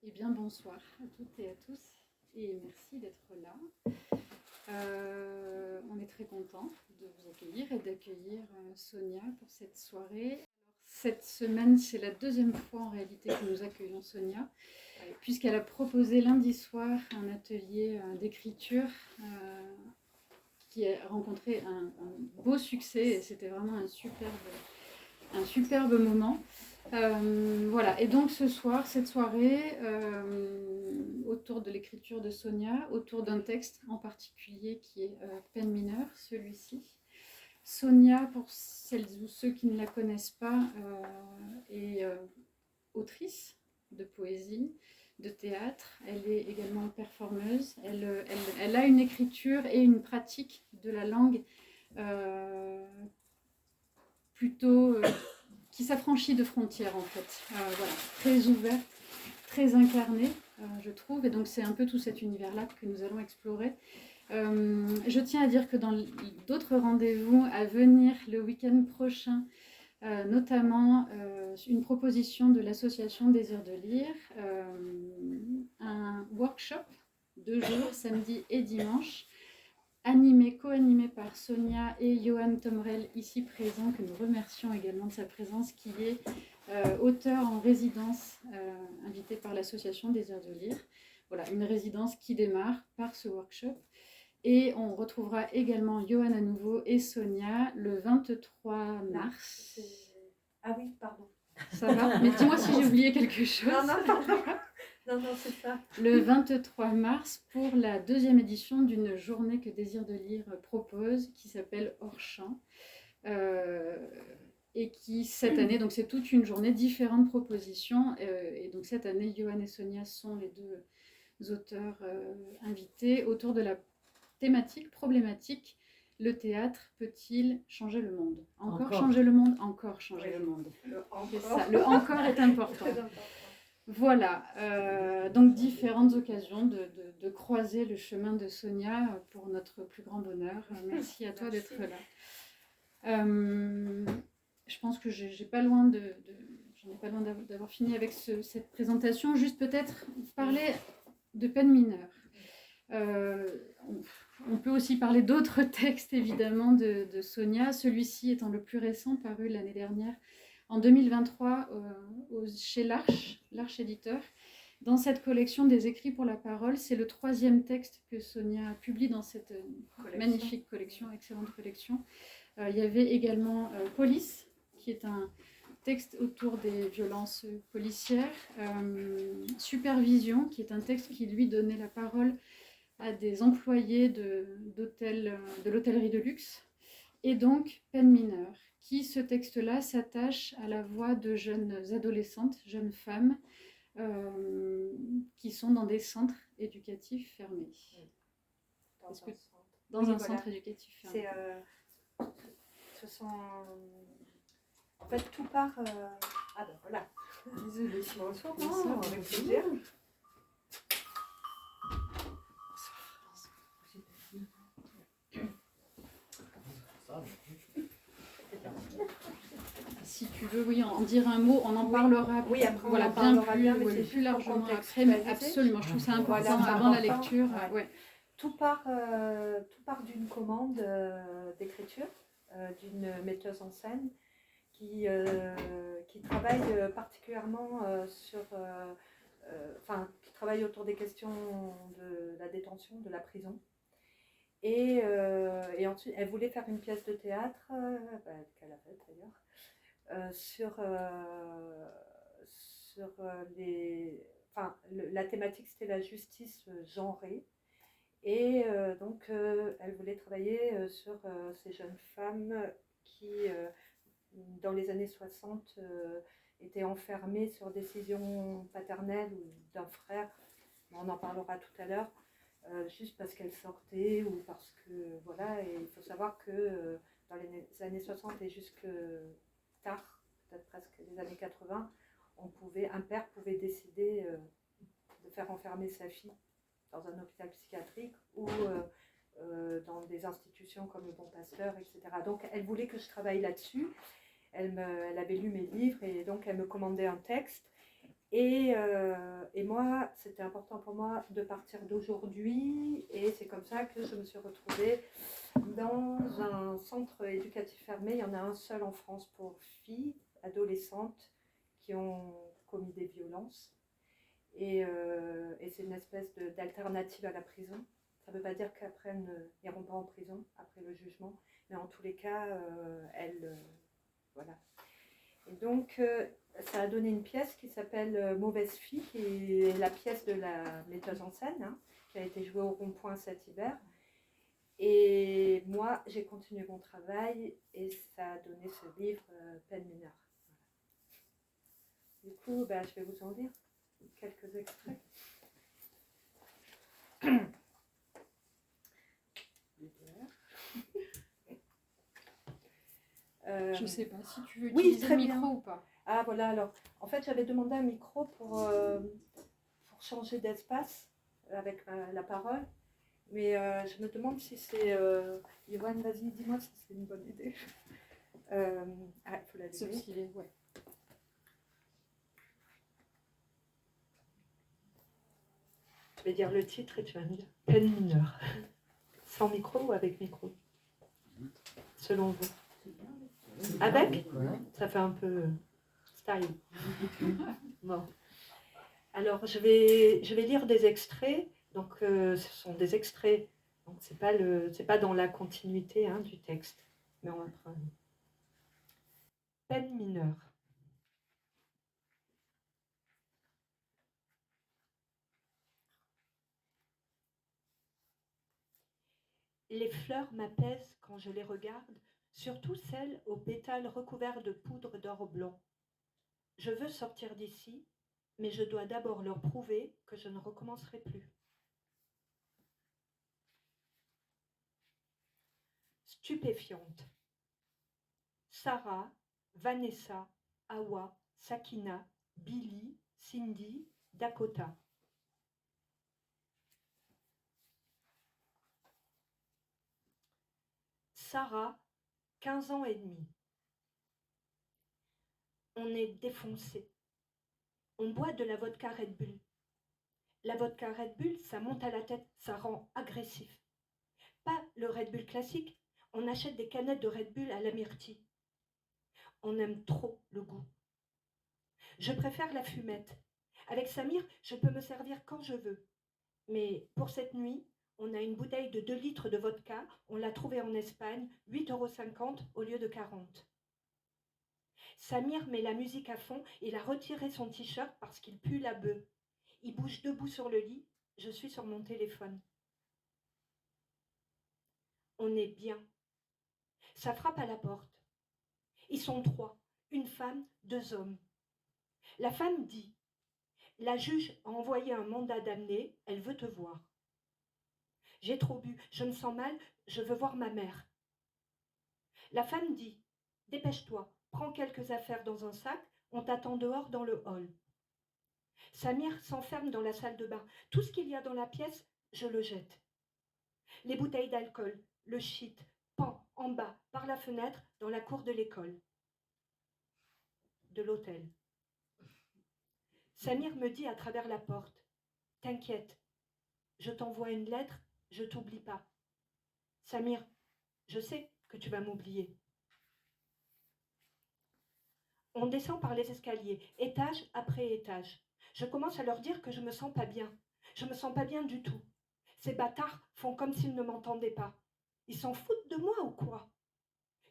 Eh bien, bonsoir à toutes et à tous, et merci d'être là. On est très content de vous accueillir et d'accueillir Sonia pour cette soirée. Alors, cette semaine, c'est la deuxième fois en réalité que nous accueillons Sonia, puisqu'elle a proposé lundi soir un atelier d'écriture qui a rencontré un beau succès, et c'était vraiment un superbe moment. Voilà, et donc ce soir, cette soirée, autour de l'écriture de Sonia, autour d'un texte en particulier qui est Peine mineure, celui-ci. Sonia, pour celles ou ceux qui ne la connaissent pas, est autrice de poésie, de théâtre. Elle est également performeuse. Elle a une écriture et une pratique de la langue plutôt qui s'affranchit de frontières en fait. Voilà, très ouverte, très incarnée, je trouve. Et donc c'est un peu tout cet univers-là que nous allons explorer. Je tiens à dire que dans d'autres rendez-vous à venir le week-end prochain, notamment une proposition de l'association Désir de lire, un workshop 2 jours, samedi et dimanche, co-animé par Sonia et Johan Tomrel, ici présent, que nous remercions également de sa présence, qui est auteur en résidence, invité par l'association Désir de lire. Voilà, une résidence qui démarre par ce workshop. Et on retrouvera également Johan à nouveau et Sonia le 23 mars. Ah oui, pardon. Ça va? Mais dis-moi si j'ai oublié quelque chose. Non, pardon. Non, c'est ça. Le 23 mars pour la deuxième édition d'une journée que Désir de lire propose, qui s'appelle Hors champ. Et qui, cette année, donc c'est toute une journée, différentes propositions. Et donc cette année, Johan et Sonia sont les deux auteurs invités autour de la thématique problématique. Le théâtre peut-il changer le monde? Encore changer le monde? Encore changer le monde. C'est ça. Le encore est important. Voilà, donc différentes occasions de croiser le chemin de Sonia pour notre plus grand bonheur. Merci à toi d'être là. Je pense que j'en ai pas loin d'avoir fini avec cette présentation. Juste peut-être parler de Peine mineure. On peut aussi parler d'autres textes évidemment de Sonia, celui-ci étant le plus récent, paru l'année dernière, en 2023, chez l'Arche éditeur. Dans cette collection des écrits pour la parole, c'est le 3e texte que Sonia publie dans cette magnifique collection, excellente collection. Il y avait également Police, qui est un texte autour des violences policières. Supervision, qui est un texte qui lui donnait la parole à des employés de l'hôtellerie de luxe. Et donc Peine mineure, qui, ce texte-là, s'attache à la voix de jeunes adolescentes, jeunes femmes, qui sont dans des centres éducatifs fermés. Dans un centre éducatif fermé. Ce sont... En fait, tout part... Ah ben voilà. Désolée. Bonsoir. Avec plaisir. Si tu veux, oui, en dire un mot, on en parlera. Oui, après, voilà, plus largement après, mais absolument, je trouve ça important avant la lecture. Ouais. Tout part d'une commande d'écriture d'une metteuse en scène qui travaille particulièrement qui travaille autour des questions de la détention, de la prison. Et ensuite, elle voulait faire une pièce de théâtre, qu'elle a faite d'ailleurs, la thématique c'était la justice genrée. Et donc, elle voulait travailler sur ces jeunes femmes qui, dans les années 60, étaient enfermées sur décision paternelle ou d'un frère, on en parlera tout à l'heure, juste parce qu'elles sortaient ou parce que, voilà, et il faut savoir que dans les années 60 et jusque tard, peut-être presque les années 80, un père pouvait décider de faire enfermer sa fille dans un hôpital psychiatrique ou dans des institutions comme le Bon Pasteur, etc. Donc elle voulait que je travaille là-dessus. Elle avait lu mes livres et donc elle me commandait un texte. Et moi, c'était important pour moi de partir d'aujourd'hui. Et c'est comme ça que je me suis retrouvée dans un centre éducatif fermé. Il y en a un seul en France pour filles, adolescentes, qui ont commis des violences. Et c'est une espèce d'alternative à la prison. Ça ne veut pas dire qu'après, elles n'iront pas en prison, après le jugement. Mais en tous les cas, voilà. Et donc, ça a donné une pièce qui s'appelle Mauvaise fille, qui est la pièce de la metteuse en scène, hein, qui a été jouée au Rond-Point cet hiver. Et moi, j'ai continué mon travail et ça a donné ce livre, Peine mineure. Voilà. Du coup, je vais vous en lire quelques extraits. Je sais pas si tu veux oui, utiliser très le micro bien. ou pas. Ah voilà, alors en fait j'avais demandé un micro pour changer d'espace avec la parole, mais je me demande si c'est... Yoann, vas-y, dis-moi si c'est une bonne idée. Il faut la Sauf s'il est, ouais. Je vais dire le titre et tu vas me dire Peine mineure. Sans micro ou avec micro? Selon vous. Avec? Ça fait un peu style. Bon. Alors, je vais lire des extraits. Donc, ce sont des extraits. Donc, c'est pas dans la continuité hein, du texte. Mais on va prendre. Peine mineure. Les fleurs m'apaisent quand je les regarde, surtout celles aux pétales recouverts de poudre d'or blanc. Je veux sortir d'ici, mais je dois d'abord leur prouver que je ne recommencerai plus. Stupéfiante. Sarah, Vanessa, Awa, Sakina, Billy, Cindy, Dakota. Sarah, 15 ans et demi. On est défoncé. On boit de la vodka Red Bull. La vodka Red Bull, ça monte à la tête, ça rend agressif. Pas le Red Bull classique, on achète des canettes de Red Bull à la myrtille. On aime trop le goût. Je préfère la fumette. Avec Samir, je peux me servir quand je veux. Mais pour cette nuit, on a une bouteille de 2 litres de vodka, on l'a trouvée en Espagne, 8,50 € au lieu de 40. Samir met la musique à fond, il a retiré son t-shirt parce qu'il pue la beuh. Il bouge debout sur le lit, je suis sur mon téléphone. On est bien. Ça frappe à la porte. Ils sont 3, une femme, 2 hommes. La femme dit « La juge a envoyé un mandat d'amener, elle veut te voir. » J'ai trop bu, je me sens mal, je veux voir ma mère. La femme dit « Dépêche-toi, prends quelques affaires dans un sac, on t'attend dehors dans le hall. » Samir s'enferme dans la salle de bain. Tout ce qu'il y a dans la pièce, je le jette. Les bouteilles d'alcool, le shit, pend en bas, par la fenêtre, dans la cour de l'école. De l'hôtel. Samir me dit à travers la porte « T'inquiète, je t'envoie une lettre, je t'oublie pas. Samir, je sais que tu vas m'oublier. » On descend par les escaliers, étage après étage. Je commence à leur dire que je me sens pas bien. Je me sens pas bien du tout. Ces bâtards font comme s'ils ne m'entendaient pas. Ils s'en foutent de moi ou quoi?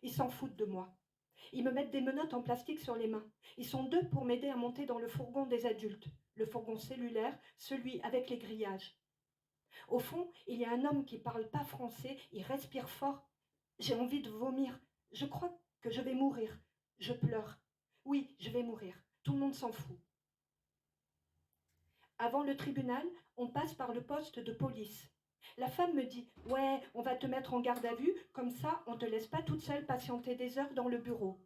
Ils s'en foutent de moi. Ils me mettent des menottes en plastique sur les mains. Ils sont 2 pour m'aider à monter dans le fourgon des adultes, le fourgon cellulaire, celui avec les grillages. Au fond, il y a un homme qui parle pas français, il respire fort. J'ai envie de vomir. Je crois que je vais mourir. Je pleure. Oui, je vais mourir. Tout le monde s'en fout. Avant le tribunal, on passe par le poste de police. La femme me dit « Ouais, on va te mettre en garde à vue, comme ça on ne te laisse pas toute seule patienter des heures dans le bureau. »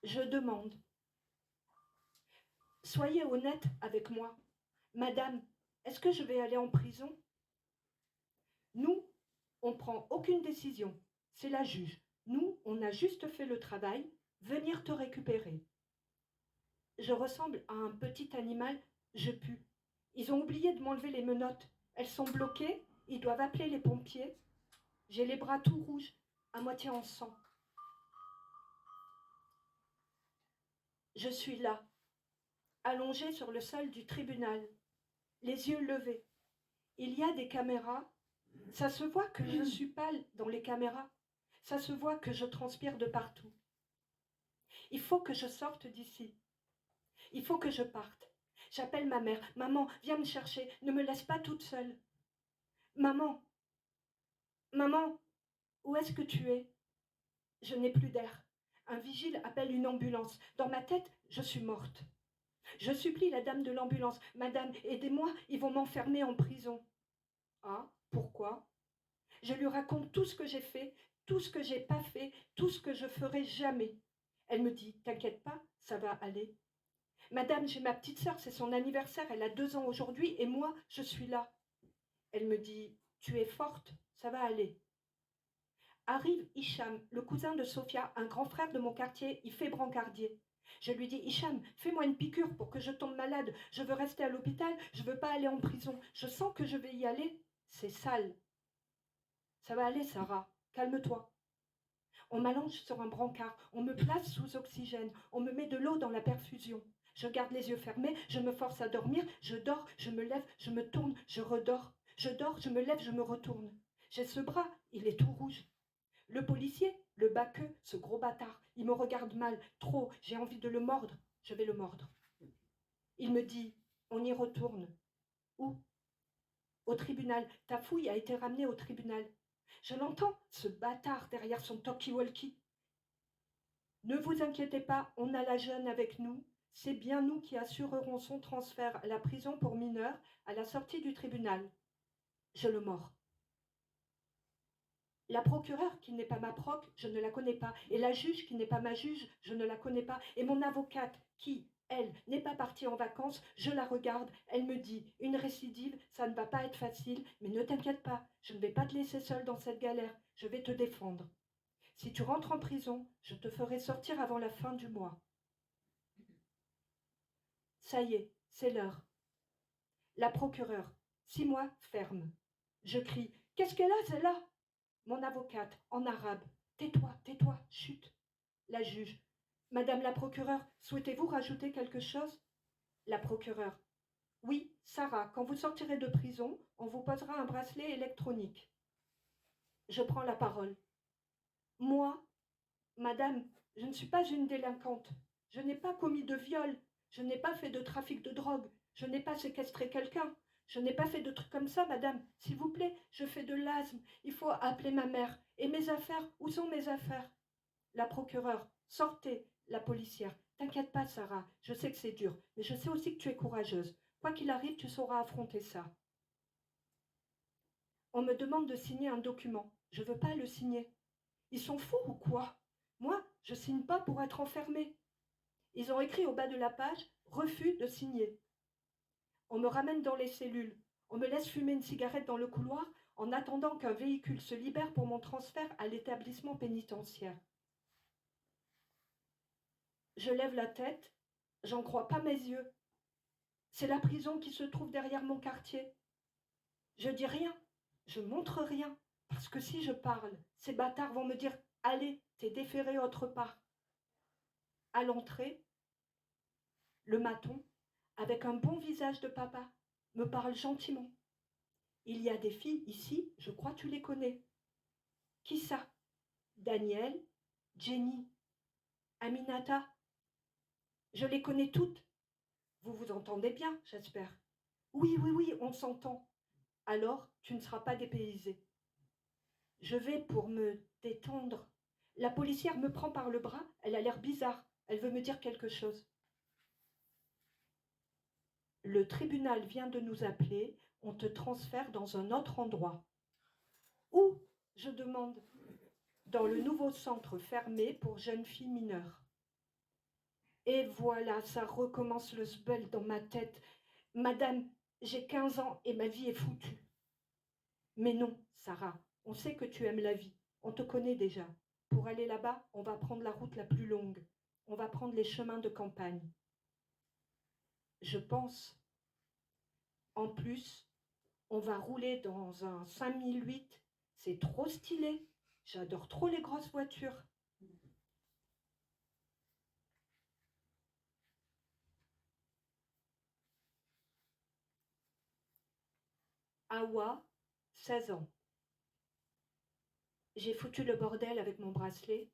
Je demande « Soyez honnête avec moi. Madame, est-ce que je vais aller en prison ?» Nous, on ne prend aucune décision. C'est la juge. Nous, on a juste fait le travail, venir te récupérer. Je ressemble à un petit animal, je pue. Ils ont oublié de m'enlever les menottes. Elles sont bloquées, ils doivent appeler les pompiers. J'ai les bras tout rouges, à moitié en sang. Je suis là, allongée sur le sol du tribunal, les yeux levés. Il y a des caméras. Ça se voit que je suis pâle dans les caméras. Ça se voit que je transpire de partout. Il faut que je sorte d'ici. Il faut que je parte. J'appelle ma mère. Maman, viens me chercher. Ne me laisse pas toute seule. Maman, maman, où est-ce que tu es? Je n'ai plus d'air. Un vigile appelle une ambulance. Dans ma tête, je suis morte. Je supplie la dame de l'ambulance. Madame, aidez-moi, ils vont m'enfermer en prison. Ah, pourquoi? Je lui raconte tout ce que j'ai fait, tout ce que j'ai pas fait, tout ce que je ferai jamais. Elle me dit, t'inquiète pas, ça va aller. Madame, j'ai ma petite sœur, c'est son anniversaire, elle a 2 ans aujourd'hui, et moi, je suis là. Elle me dit, tu es forte, ça va aller. Arrive Hicham, le cousin de Sophia, un grand frère de mon quartier, il fait brancardier. Je lui dis, Hicham, fais-moi une piqûre pour que je tombe malade. Je veux rester à l'hôpital, je veux pas aller en prison. Je sens que je vais y aller. C'est sale. Ça va aller, Sarah. Calme-toi. On m'allonge sur un brancard, on me place sous oxygène, on me met de l'eau dans la perfusion. Je garde les yeux fermés, je me force à dormir, je dors, je me lève, je me tourne, je redors. Je dors, je me lève, je me retourne. J'ai ce bras, il est tout rouge. Le policier, le bas-queue, ce gros bâtard, il me regarde mal, trop, j'ai envie de le mordre, je vais le mordre. Il me dit, on y retourne. Où? Au tribunal. Ta fouille a été ramenée au tribunal. Je l'entends, ce bâtard derrière son talkie-walkie. Ne vous inquiétez pas, on a la jeune avec nous. C'est bien nous qui assurerons son transfert à la prison pour mineurs à la sortie du tribunal. Je le mords. La procureure qui n'est pas ma proc, je ne la connais pas. Et la juge qui n'est pas ma juge, je ne la connais pas. Et mon avocate qui, elle, n'est pas partie en vacances, je la regarde. Elle me dit, une récidive, ça ne va pas être facile, mais ne t'inquiète pas, je ne vais pas te laisser seule dans cette galère. Je vais te défendre. Si tu rentres en prison, je te ferai sortir avant la fin du mois. Ça y est, c'est l'heure. La procureure, 6 mois ferme. Je crie, qu'est-ce qu'elle a, celle-là? Mon avocate, en arabe, tais-toi, chut. La juge, Madame la procureure, souhaitez-vous rajouter quelque chose? La procureure, oui, Sarah, quand vous sortirez de prison, on vous posera un bracelet électronique. Je prends la parole. Moi, Madame, je ne suis pas une délinquante. Je n'ai pas commis de viol. Je n'ai pas fait de trafic de drogue. Je n'ai pas séquestré quelqu'un. Je n'ai pas fait de trucs comme ça, madame. S'il vous plaît, je fais de l'asthme. Il faut appeler ma mère. Et mes affaires, où sont mes affaires? La procureure, sortez. La policière, t'inquiète pas, Sarah. Je sais que c'est dur, mais je sais aussi que tu es courageuse. Quoi qu'il arrive, tu sauras affronter ça. On me demande de signer un document. Je ne veux pas le signer. Ils sont fous ou quoi? Moi, je signe pas pour être enfermée. Ils ont écrit au bas de la page « Refus de signer ». On me ramène dans les cellules. On me laisse fumer une cigarette dans le couloir en attendant qu'un véhicule se libère pour mon transfert à l'établissement pénitentiaire. Je lève la tête, j'en crois pas mes yeux. C'est la prison qui se trouve derrière mon quartier. Je dis rien, je montre rien, parce que si je parle, ces bâtards vont me dire « Allez, t'es déféré autre part ». À l'entrée, le maton, avec un bon visage de papa, me parle gentiment. Il y a des filles ici, je crois que tu les connais. Qui ça? Daniel, Jenny, Aminata. Je les connais toutes. Vous vous entendez bien, j'espère. Oui, on s'entend. Alors, tu ne seras pas dépaysé. Je vais pour me détendre. La policière me prend par le bras, elle a l'air bizarre. Elle veut me dire quelque chose. Le tribunal vient de nous appeler, on te transfère dans un autre endroit. Où? Je demande. Dans le nouveau centre fermé pour jeunes filles mineures. Et voilà, ça recommence le sbeul dans ma tête. Madame, j'ai 15 ans et ma vie est foutue. Mais non, Sarah, on sait que tu aimes la vie. On te connaît déjà. Pour aller là-bas, on va prendre la route la plus longue. On va prendre les chemins de campagne. je pense. En plus, on va rouler dans un 5008. C'est trop stylé. J'adore trop les grosses voitures. Awa, 16 ans. J'ai foutu le bordel avec mon bracelet.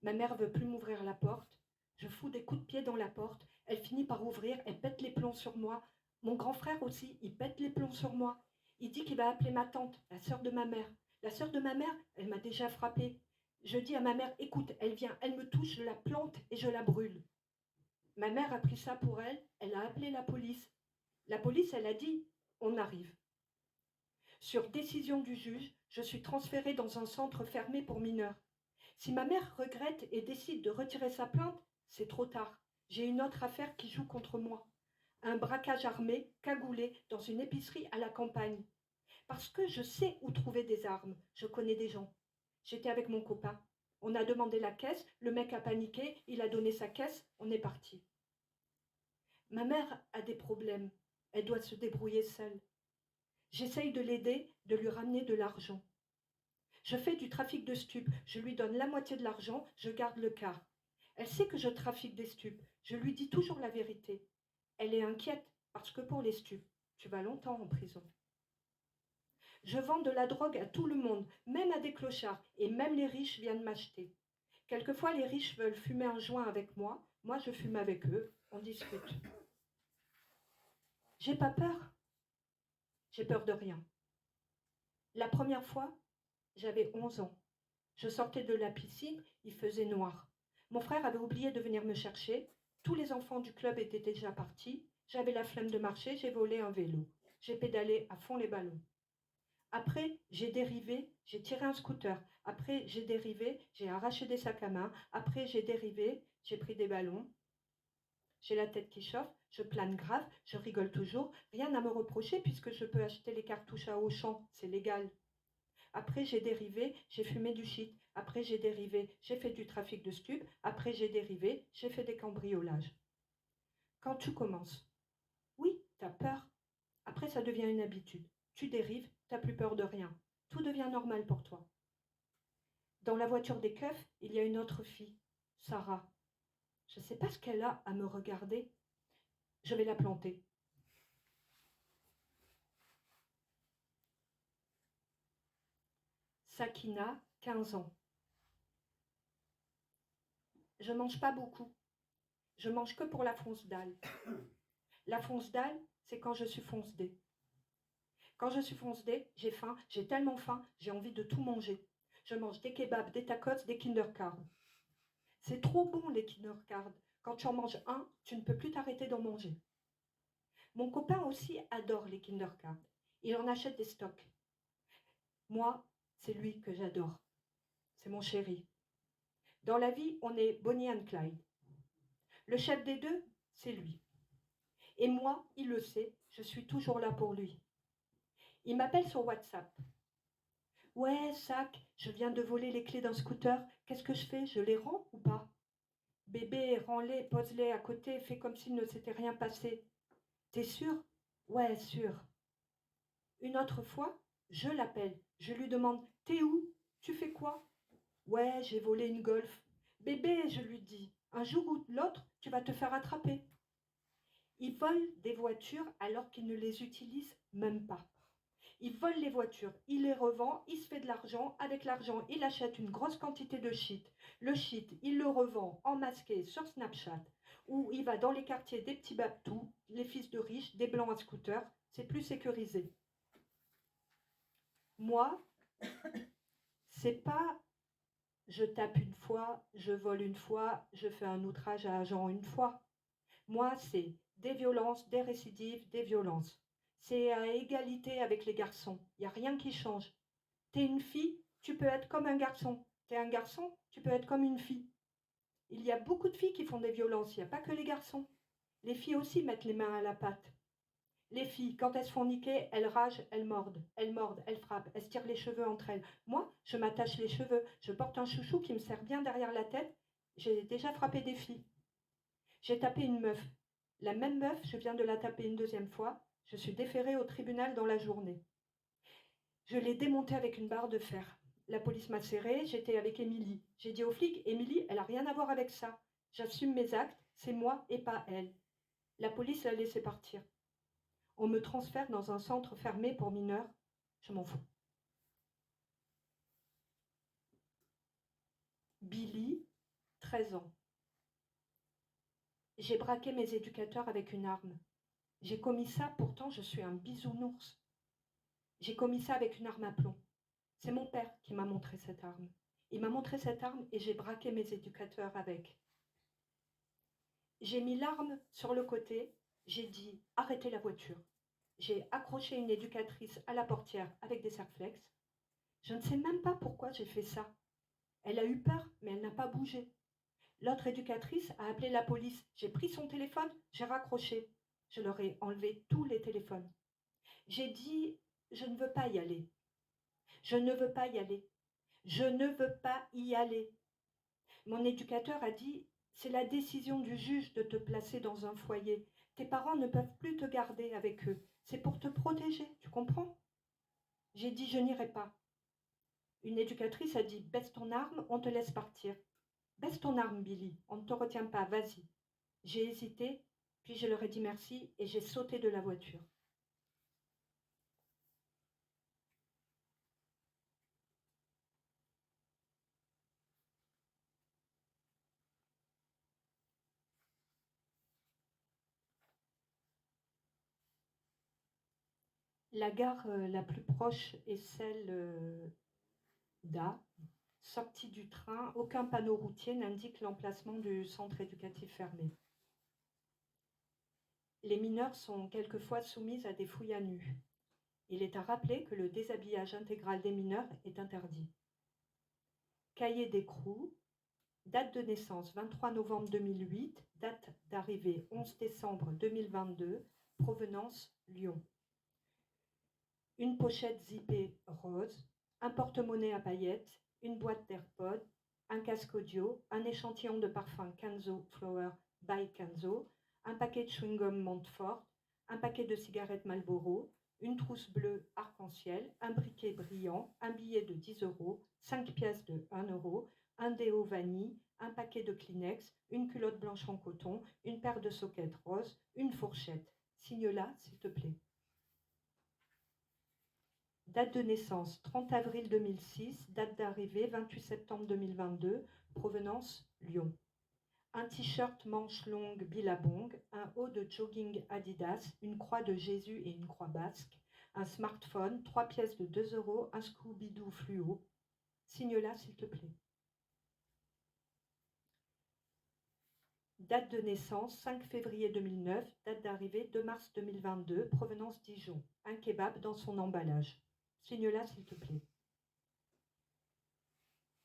Ma mère veut plus m'ouvrir la porte. Je fous des coups de pied dans la porte. Elle finit par ouvrir. Elle pète les plombs sur moi. Mon grand frère aussi, il pète les plombs sur moi. Il dit qu'il va appeler ma tante, la sœur de ma mère. La sœur de ma mère, elle m'a déjà frappée. Je dis à ma mère, écoute, elle vient, elle me touche, je la plante et je la brûle. Ma mère a pris ça pour elle. Elle a appelé la police. La police, elle a dit, on arrive. Sur décision du juge, je suis transférée dans un centre fermé pour mineurs. Si ma mère regrette et décide de retirer sa plainte, c'est trop tard. J'ai une autre affaire qui joue contre moi. Un braquage armé, cagoulé, dans une épicerie à la campagne. Parce que je sais où trouver des armes, je connais des gens. J'étais avec mon copain. On a demandé la caisse, le mec a paniqué, il a donné sa caisse, on est parti. Ma mère a des problèmes, elle doit se débrouiller seule. J'essaye de l'aider, de lui ramener de l'argent. Je fais du trafic de stupes, je lui donne la moitié de l'argent, je garde le quart. Elle sait que je trafique des stupes, je lui dis toujours la vérité. Elle est inquiète parce que pour les stupes, tu vas longtemps en prison. Je vends de la drogue à tout le monde, même à des clochards, et même les riches viennent m'acheter. Quelquefois, les riches veulent fumer un joint avec moi, moi je fume avec eux, on discute. J'ai pas peur. J'ai peur de rien. La première fois, j'avais 11 ans. Je sortais de la piscine, il faisait noir. Mon frère avait oublié de venir me chercher. Tous les enfants du club étaient déjà partis. J'avais la flemme de marcher, j'ai volé un vélo. J'ai pédalé à fond les ballons. Après, j'ai dérivé, j'ai tiré un scooter. Après, j'ai dérivé, j'ai arraché des sacs à main. Après, j'ai dérivé, j'ai pris des ballons. J'ai la tête qui chauffe, je plane grave, je rigole toujours. Rien à me reprocher puisque je peux acheter les cartouches à Auchan, c'est légal. Après, j'ai dérivé, j'ai fumé du shit. Après, j'ai dérivé, j'ai fait du trafic de stupes. Après, j'ai dérivé, j'ai fait des cambriolages. Quand tu commences, oui, t'as peur. Après, ça devient une habitude. Tu dérives, t'as plus peur de rien. Tout devient normal pour toi. Dans la voiture des keufs, il y a une autre fille, Sarah. Je ne sais pas ce qu'elle a à me regarder. Je vais la planter. Sakina, 15 ans. Je ne mange pas beaucoup. Je mange que pour la fonce dalle. La fonce dalle, c'est quand je suis fonce-dé. Quand je suis fonce-dé, j'ai faim, j'ai tellement faim, j'ai envie de tout manger. Je mange des kebabs, des tacos, des Kindercard. C'est trop bon les Kindercard. Quand tu en manges un, tu ne peux plus t'arrêter d'en manger. Mon copain aussi adore les Kindercard. Il en achète des stocks. Moi, c'est lui que j'adore. C'est mon chéri. Dans la vie, on est Bonnie and Clyde. Le chef des deux, c'est lui. Et moi, il le sait, je suis toujours là pour lui. Il m'appelle sur WhatsApp. Ouais, Sac, je viens de voler les clés d'un scooter. Qu'est-ce que je fais? Je les rends ou pas? Bébé, rends-les, pose-les à côté, fais comme s'il ne s'était rien passé. T'es sûr? Ouais, sûr. Une autre fois, je l'appelle. Je lui demande, t'es où? Tu fais quoi? Ouais, j'ai volé une Golf. Bébé, je lui dis, un jour ou l'autre, tu vas te faire attraper. Ils volent des voitures alors qu'ils ne les utilisent même pas. Il vole les voitures, il les revend, il se fait de l'argent. Avec l'argent, il achète une grosse quantité de shit. Le shit, il le revend en masqué sur Snapchat, ou il va dans les quartiers des petits babtous, les fils de riches, des blancs à scooter. C'est plus sécurisé. Moi, c'est pas je tape une fois, je vole une fois, je fais un outrage à agent une fois. Moi, c'est des violences, des récidives, des violences. C'est à égalité avec les garçons. Il n'y a rien qui change. T'es une fille, tu peux être comme un garçon. T'es un garçon, tu peux être comme une fille. Il y a beaucoup de filles qui font des violences, il n'y a pas que les garçons. Les filles aussi mettent les mains à la pâte. Les filles, quand elles se font niquer, elles ragent, elles mordent, elles frappent, elles se tirent les cheveux entre elles. Moi, je m'attache les cheveux, je porte un chouchou qui me serre bien derrière la tête. J'ai déjà frappé des filles. J'ai tapé une meuf. La même meuf, je viens de la taper une deuxième fois. Je suis déférée au tribunal dans la journée. Je l'ai démontée avec une barre de fer. La police m'a serrée, j'étais avec Émilie. J'ai dit aux flics, Émilie, elle n'a rien à voir avec ça. J'assume mes actes, c'est moi et pas elle. La police l'a laissée partir. On me transfère dans un centre fermé pour mineurs. Je m'en fous. Billy, 13 ans. J'ai braqué mes éducateurs avec une arme. J'ai commis ça, pourtant je suis un bisounours. J'ai commis ça avec une arme à plomb. C'est mon père qui m'a montré cette arme. Il m'a montré cette arme et j'ai braqué mes éducateurs avec. J'ai mis l'arme sur le côté, j'ai dit « arrêtez la voiture ». J'ai accroché une éducatrice à la portière avec des serflex. Je ne sais même pas pourquoi j'ai fait ça. Elle a eu peur, mais elle n'a pas bougé. L'autre éducatrice a appelé la police. J'ai pris son téléphone, j'ai raccroché. Je leur ai enlevé tous les téléphones. J'ai dit « je ne veux pas y aller. Je ne veux pas y aller. Je ne veux pas y aller ». Mon éducateur a dit « c'est la décision du juge de te placer dans un foyer. Tes parents ne peuvent plus te garder avec eux. C'est pour te protéger, tu comprends ?» J'ai dit « je n'irai pas ». Une éducatrice a dit « baisse ton arme, on te laisse partir ». « Baisse ton arme, Billy, on ne te retient pas, vas-y ». J'ai hésité, puis je leur ai dit merci et j'ai sauté de la voiture. La gare la plus proche est celle d'A. Sortie du train, aucun panneau routier n'indique l'emplacement du centre éducatif fermé. Les mineurs sont quelquefois soumis à des fouilles à nu. Il est à rappeler que le déshabillage intégral des mineurs est interdit. Cahier d'écrou, date de naissance 23 novembre 2008, date d'arrivée 11 décembre 2022, provenance Lyon. Une pochette zippée rose, un porte-monnaie à paillettes, une boîte d'AirPods, un casque audio, un échantillon de parfum Kenzo Flower by Kenzo, un paquet de chewing-gum Montfort, un paquet de cigarettes Marlboro, une trousse bleue arc-en-ciel, un briquet brillant, un billet de 10 €, 5 pièces de 1 €, un déo vanille, un paquet de Kleenex, une culotte blanche en coton, une paire de soquettes roses, une fourchette. Signe-la, s'il te plaît. Date de naissance 30 avril 2006, date d'arrivée 28 septembre 2022, provenance Lyon. Un t-shirt manche longue Billabong, un haut de jogging Adidas, une croix de Jésus et une croix basque, un smartphone, 3 pièces de 2 €, un Scooby-Doo fluo. Signe-la, s'il te plaît. Date de naissance 5 février 2009, date d'arrivée 2 mars 2022, provenance Dijon. Un kebab dans son emballage. Signe-la, s'il te plaît.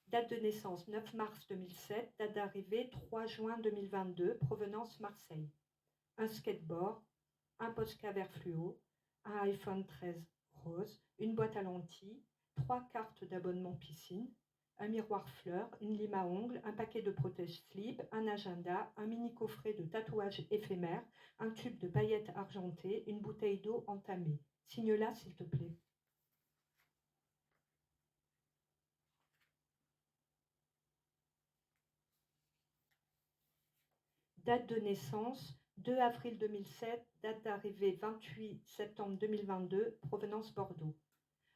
Date de naissance 9 mars 2007, date d'arrivée 3 juin 2022, provenance Marseille. Un skateboard, un Posca vert fluo, un iPhone 13 rose, une boîte à lentilles, 3 cartes d'abonnement piscine, un miroir fleur, une lime à ongles, un paquet de protège-slip, un agenda, un mini coffret de tatouages éphémères, un tube de paillettes argentées, une bouteille d'eau entamée. Signe-la, s'il te plaît. Date de naissance 2 avril 2007, date d'arrivée 28 septembre 2022, provenance Bordeaux.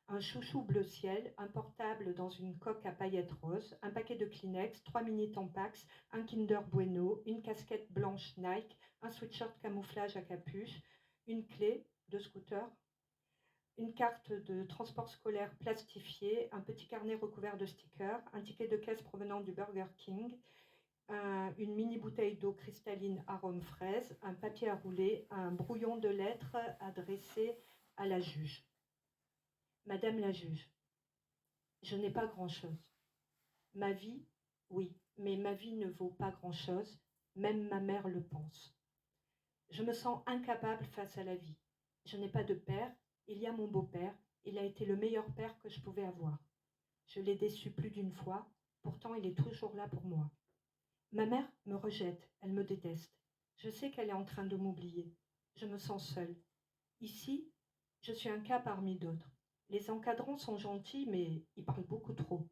Un chouchou bleu ciel, un portable dans une coque à paillettes roses, un paquet de Kleenex, 3 mini Tampax, un Kinder Bueno, une casquette blanche Nike, un sweatshirt camouflage à capuche, une clé de scooter, une carte de transport scolaire plastifiée, un petit carnet recouvert de stickers, un ticket de caisse provenant du Burger King, une mini bouteille d'eau cristalline arôme fraise, un papier à rouler, un brouillon de lettres adressé à la juge. Madame la juge, je n'ai pas grand-chose. Ma vie, oui, mais ma vie ne vaut pas grand-chose, même ma mère le pense. Je me sens incapable face à la vie. Je n'ai pas de père, il y a mon beau-père, il a été le meilleur père que je pouvais avoir. Je l'ai déçu plus d'une fois, pourtant il est toujours là pour moi. Ma mère me rejette, elle me déteste. Je sais qu'elle est en train de m'oublier. Je me sens seule. Ici, je suis un cas parmi d'autres. Les encadrants sont gentils, mais ils parlent beaucoup trop.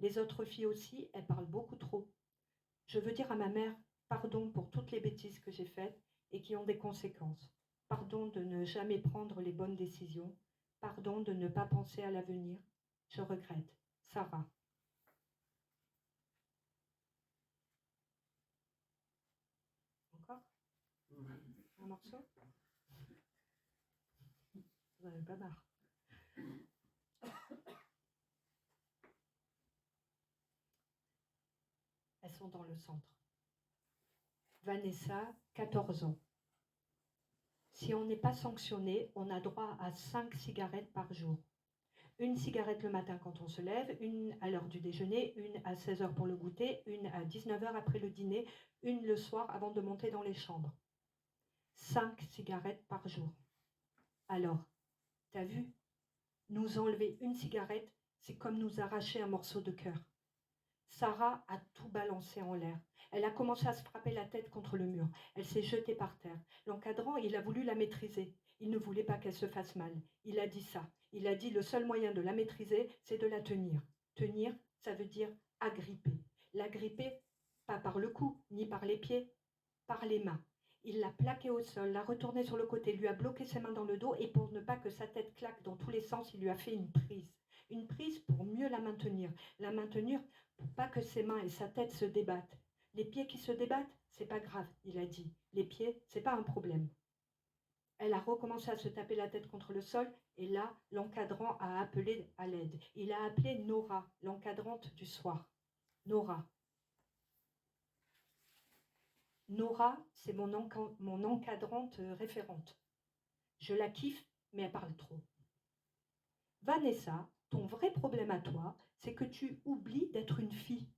Les autres filles aussi, elles parlent beaucoup trop. Je veux dire à ma mère, pardon pour toutes les bêtises que j'ai faites et qui ont des conséquences. Pardon de ne jamais prendre les bonnes décisions. Pardon de ne pas penser à l'avenir. Je regrette. Sarah. Encore un morceau? Vous n'avez pas marre. Elles sont dans le centre. Vanessa, 14 ans. Si on n'est pas sanctionné, on a droit à 5 cigarettes par jour. Une cigarette le matin quand on se lève, une à l'heure du déjeuner, une à 16 heures pour le goûter, une à 19 heures après le dîner, une le soir avant de monter dans les chambres. 5 cigarettes par jour. Alors, t'as vu? Nous enlever une cigarette, c'est comme nous arracher un morceau de cœur. Sarah a tout balancé en l'air. Elle a commencé à se frapper la tête contre le mur. Elle s'est jetée par terre. L'encadrant, il a voulu la maîtriser. Il ne voulait pas qu'elle se fasse mal. Il a dit ça. Il a dit le seul moyen de la maîtriser, c'est de la tenir. Tenir, ça veut dire agripper. L'agripper, pas par le cou, ni par les pieds, par les mains. Il l'a plaquée au sol, l'a retournée sur le côté, lui a bloqué ses mains dans le dos et pour ne pas que sa tête claque dans tous les sens, il lui a fait une prise. Une prise pour mieux la maintenir. La maintenir pour pas que ses mains et sa tête se débattent. Les pieds qui se débattent, c'est pas grave, il a dit. Les pieds, c'est pas un problème. Elle a recommencé à se taper la tête contre le sol et là, l'encadrant a appelé à l'aide. Il a appelé Nora, l'encadrante du soir. Nora. Nora, c'est mon encadrante référente. Je la kiffe, mais elle parle trop. Vanessa, ton vrai problème à toi, c'est que tu oublies d'être une fille.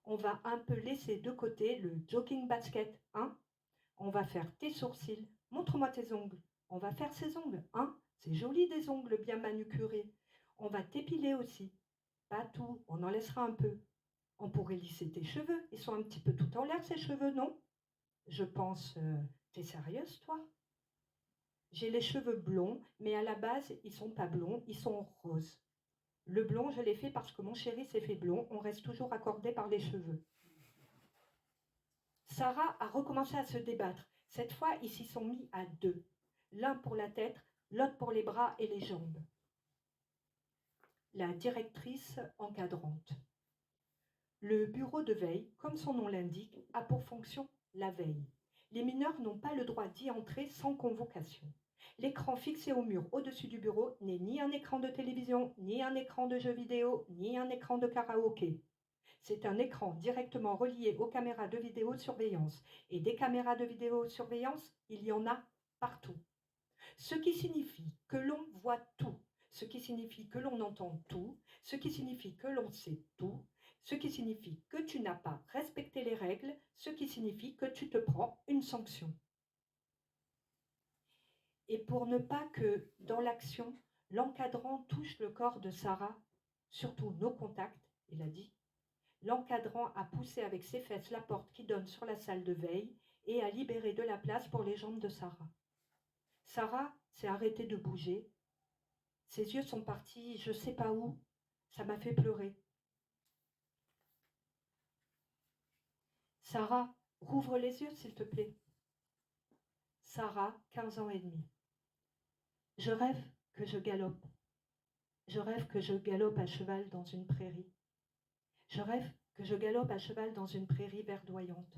On va un peu laisser de côté le jogging basket, hein? On va faire tes sourcils. Montre-moi tes ongles. On va faire ses ongles, hein? C'est joli des ongles bien manucurés. On va t'épiler aussi. Pas tout, on en laissera un peu. On pourrait lisser tes cheveux. Ils sont un petit peu tout en l'air, ces cheveux, non? Je pense, t'es sérieuse, toi? J'ai les cheveux blonds, mais à la base, ils sont pas blonds, ils sont roses. Le blond, je l'ai fait parce que mon chéri s'est fait blond. On reste toujours accordé par les cheveux. Sarah a recommencé à se débattre. Cette fois, ils s'y sont mis à deux. L'un pour la tête, l'autre pour les bras et les jambes. La directrice encadrante. Le bureau de veille, comme son nom l'indique, a pour fonction la veille. Les mineurs n'ont pas le droit d'y entrer sans convocation. L'écran fixé au mur au-dessus du bureau n'est ni un écran de télévision, ni un écran de jeux vidéo, ni un écran de karaoké. C'est un écran directement relié aux caméras de vidéosurveillance. Et des caméras de vidéosurveillance, il y en a partout. Ce qui signifie que l'on voit tout, ce qui signifie que l'on entend tout, ce qui signifie que l'on sait tout, ce qui signifie que tu n'as pas respecté les règles, ce qui signifie que tu te prends une sanction. Et pour ne pas que, dans l'action, l'encadrant touche le corps de Sarah, surtout nos contacts, il a dit, l'encadrant a poussé avec ses fesses la porte qui donne sur la salle de veille et a libéré de la place pour les jambes de Sarah. Sarah s'est arrêtée de bouger. Ses yeux sont partis, je ne sais pas où. Ça m'a fait pleurer. Sarah, rouvre les yeux, s'il te plaît. Sarah, 15 ans et demi. Je rêve que je galope. Je rêve que je galope à cheval dans une prairie. Je rêve que je galope à cheval dans une prairie verdoyante.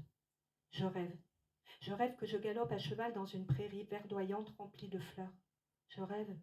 Je rêve. Je rêve que je galope à cheval dans une prairie verdoyante remplie de fleurs. Je rêve.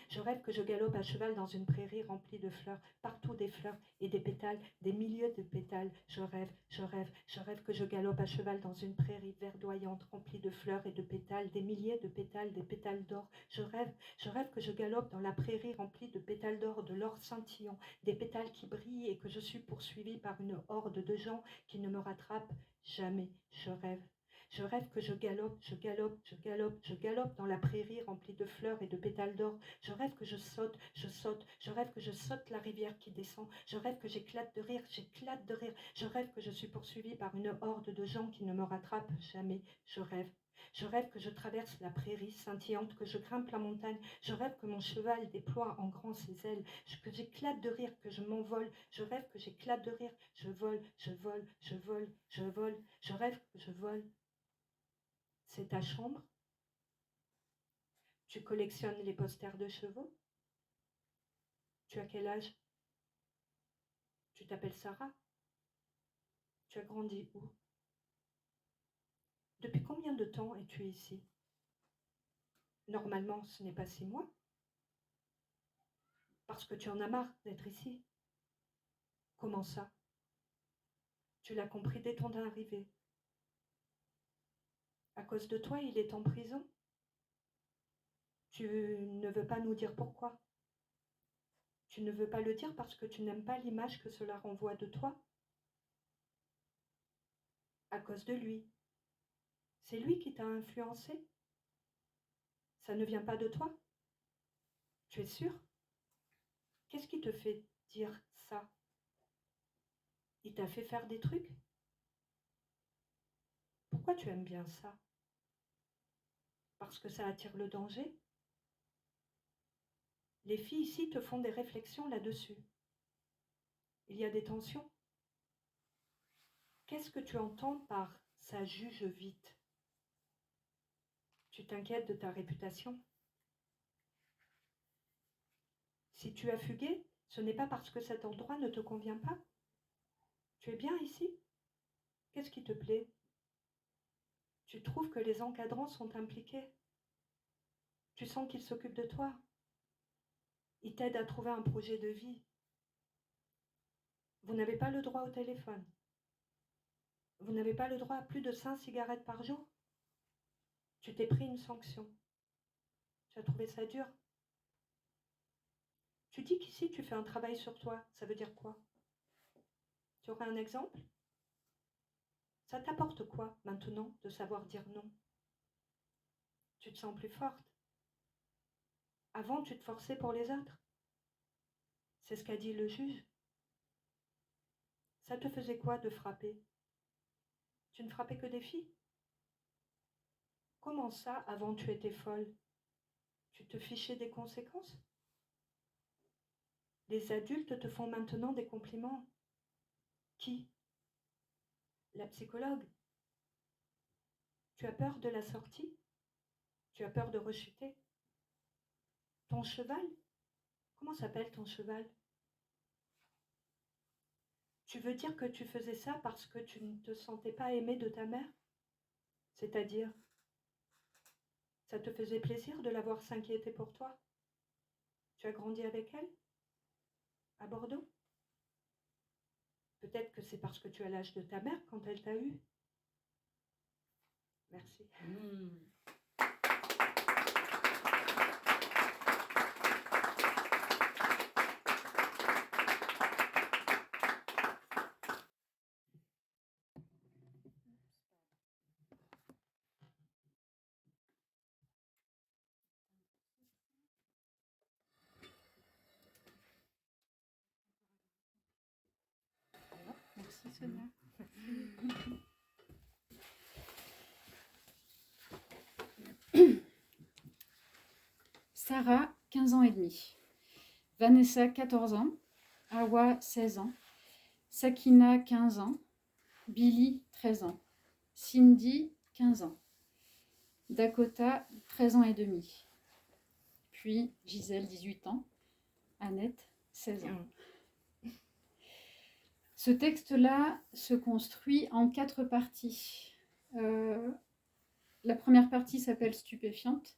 Je rêve que je galope à cheval dans une prairie remplie de fleurs, partout des fleurs et des pétales, des milliers de pétales. Je rêve, je rêve, je rêve que je galope à cheval dans une prairie verdoyante remplie de fleurs et de pétales, des milliers de pétales, des pétales d'or. Je rêve que je galope dans la prairie remplie de pétales d'or, de l'or scintillant, des pétales qui brillent et que je suis poursuivie par une horde de gens qui ne me rattrapent jamais. Je rêve. Je rêve que je galope, je galope, je galope, je galope dans la prairie remplie de fleurs et de pétales d'or. Je rêve que je saute, je saute. Je rêve que je saute la rivière qui descend. Je rêve que j'éclate de rire, j'éclate de rire. Je rêve que je suis poursuivie par une horde de gens qui ne me rattrapent jamais. Je rêve. Je rêve que je traverse la prairie scintillante, que je grimpe la montagne. Je rêve que mon cheval déploie en grand ses ailes, que j'éclate de rire, que je m'envole. Je rêve que j'éclate de rire. Je vole, je vole, je vole, je vole. Je rêve que je vole. C'est ta chambre? Tu collectionnes les posters de chevaux? Tu as quel âge? Tu t'appelles Sarah? Tu as grandi où? Depuis combien de temps es-tu ici? Normalement, ce n'est pas 6 mois. Parce que tu en as marre d'être ici. Comment ça? Tu l'as compris dès ton arrivée. À cause de toi, il est en prison. Tu ne veux pas nous dire pourquoi. Tu ne veux pas le dire parce que tu n'aimes pas l'image que cela renvoie de toi. À cause de lui. C'est lui qui t'a influencé. Ça ne vient pas de toi. Tu es sûr? Qu'est-ce qui te fait dire ça? Il t'a fait faire des trucs? Pourquoi tu aimes bien ça? Parce que ça attire le danger? Les filles ici te font des réflexions là-dessus. Il y a des tensions. Qu'est-ce que tu entends par « ça juge vite » ? Tu t'inquiètes de ta réputation. Si tu as fugué, ce n'est pas parce que cet endroit ne te convient pas. Tu es bien ici? Qu'est-ce qui te plaît? Tu trouves que les encadrants sont impliqués? Tu sens qu'ils s'occupent de toi? Ils t'aident à trouver un projet de vie? Vous n'avez pas le droit au téléphone? Vous n'avez pas le droit à plus de 5 cigarettes par jour? Tu t'es pris une sanction. Tu as trouvé ça dur? Tu dis qu'ici tu fais un travail sur toi. Ça veut dire quoi? Tu aurais un exemple? Ça t'apporte quoi maintenant de savoir dire non? Tu te sens plus forte? Avant, tu te forçais pour les autres. C'est ce qu'a dit le juge. Ça te faisait quoi de frapper? Tu ne frappais que des filles? Comment ça, avant tu étais folle? Tu te fichais des conséquences? Les adultes te font maintenant des compliments. Qui? La psychologue. Tu as peur de la sortie? Tu as peur de rechuter? Ton cheval? Comment s'appelle ton cheval? Tu veux dire que tu faisais ça parce que tu ne te sentais pas aimée de ta mère? C'est-à-dire, ça te faisait plaisir de la voir s'inquiéter pour toi? Tu as grandi avec elle? À Bordeaux? Peut-être que c'est parce que tu as l'âge de ta mère quand elle t'a eu. Merci. Merci Sonia. Sarah, 15 ans et demi. Vanessa, 14 ans. Awa, 16 ans. Sakina, 15 ans. Billy, 13 ans. Cindy, 15 ans. Dakota, 13 ans et demi. Puis Gisèle, 18 ans. Annette, 16 ans. Ce texte-là se construit en 4 parties. La première partie s'appelle Stupéfiante.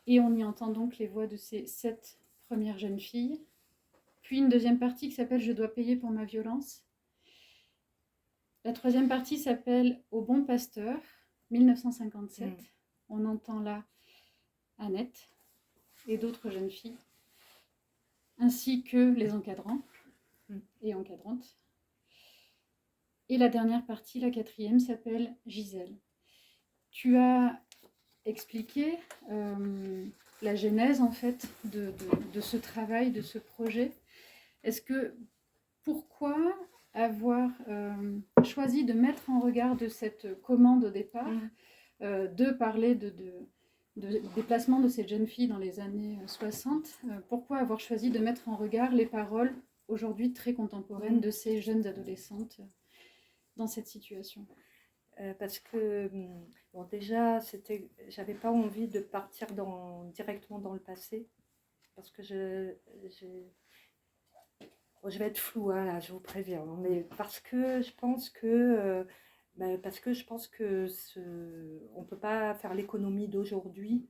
Et on y entend donc les voix de ces 7 premières jeunes filles. Puis une deuxième partie qui s'appelle Je dois payer pour ma violence. La troisième partie s'appelle Au bon pasteur, 1957. On entend là Annette et d'autres jeunes filles, ainsi que les encadrants et encadrantes. Et la dernière partie, la quatrième, s'appelle Gisèle. tu as expliqué la genèse en fait de ce travail, de ce projet. Pourquoi avoir choisi de mettre en regard de cette commande au départ, de parler de déplacement de cette jeune fille dans les années 60, pourquoi avoir choisi de mettre en regard les paroles aujourd'hui très contemporaines de ces jeunes adolescentes dans cette situation? Parce que, bon, déjà, j'avais pas envie de partir directement dans le passé, parce que bon, je vais être floue, hein, là, je vous préviens, hein, mais parce que je pense que, on peut pas faire l'économie d'aujourd'hui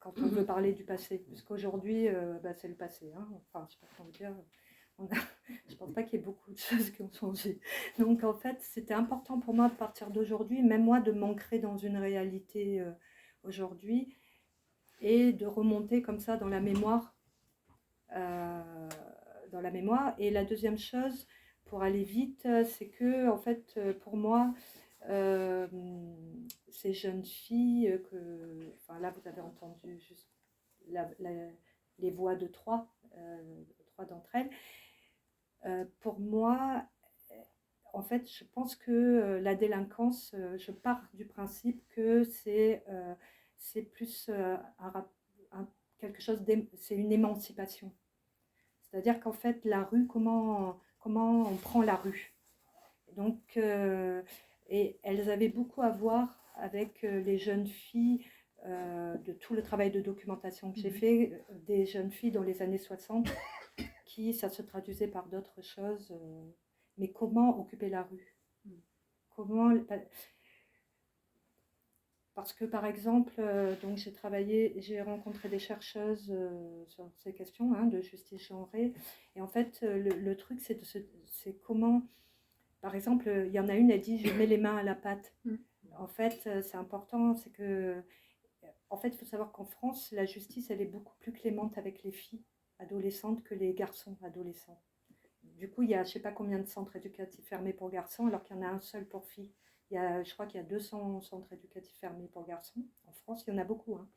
quand on veut parler du passé, parce qu'aujourd'hui, c'est le passé, hein. Enfin, je sais pas comment dire. Je pense pas qu'il y ait beaucoup de choses qui ont changé. Donc en fait, c'était important pour moi de partir d'aujourd'hui, même moi de m'ancrer dans une réalité aujourd'hui et de remonter comme ça dans la mémoire. Et la deuxième chose, pour aller vite, c'est que en fait, pour moi, ces jeunes filles enfin là, vous avez entendu juste les voix de trois d'entre elles. Pour moi, en fait, je pense que la délinquance, je pars du principe que c'est plus quelque chose, c'est une émancipation. C'est-à-dire qu'en fait, la rue, comment on prend la rue. Donc, et elles avaient beaucoup à voir avec les jeunes filles, de tout le travail de documentation que j'ai fait, des jeunes filles dans les années 60, ça se traduisait par d'autres choses. Mais comment occuper la rue? Parce que par exemple, donc j'ai rencontré des chercheuses sur ces questions de justice genrée. Et en fait, le truc, c'est comment, par exemple, il y en a une, elle dit, je mets les mains à la pâte. En fait, c'est important, c'est que, en fait, il faut savoir qu'en France, la justice, elle est beaucoup plus clémente avec les filles adolescentes que les garçons adolescents. Du coup, il y a je ne sais pas combien de centres éducatifs fermés pour garçons, alors qu'il y en a un seul pour filles. Je crois qu'il y a 200 centres éducatifs fermés pour garçons. En France, il y en a beaucoup. Hein.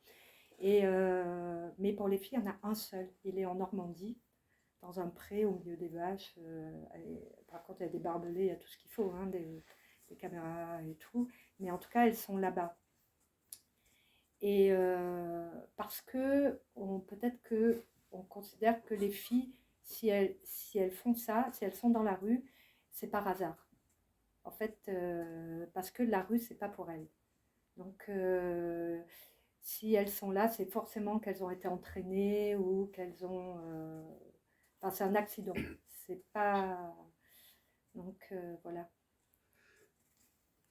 Mais pour les filles, il y en a un seul. Il est en Normandie, dans un pré au milieu des vaches. Par contre, il y a des barbelés, il y a tout ce qu'il faut, hein, des caméras et tout. Mais en tout cas, elles sont là-bas. Et parce que peut-être qu'on considère que les filles, si elles font ça, si elles sont dans la rue, c'est par hasard. En fait, parce que la rue, c'est pas pour elles. Donc, si elles sont là, c'est forcément qu'elles ont été entraînées ou qu'elles ont... Enfin, c'est un accident. C'est pas... Donc, voilà.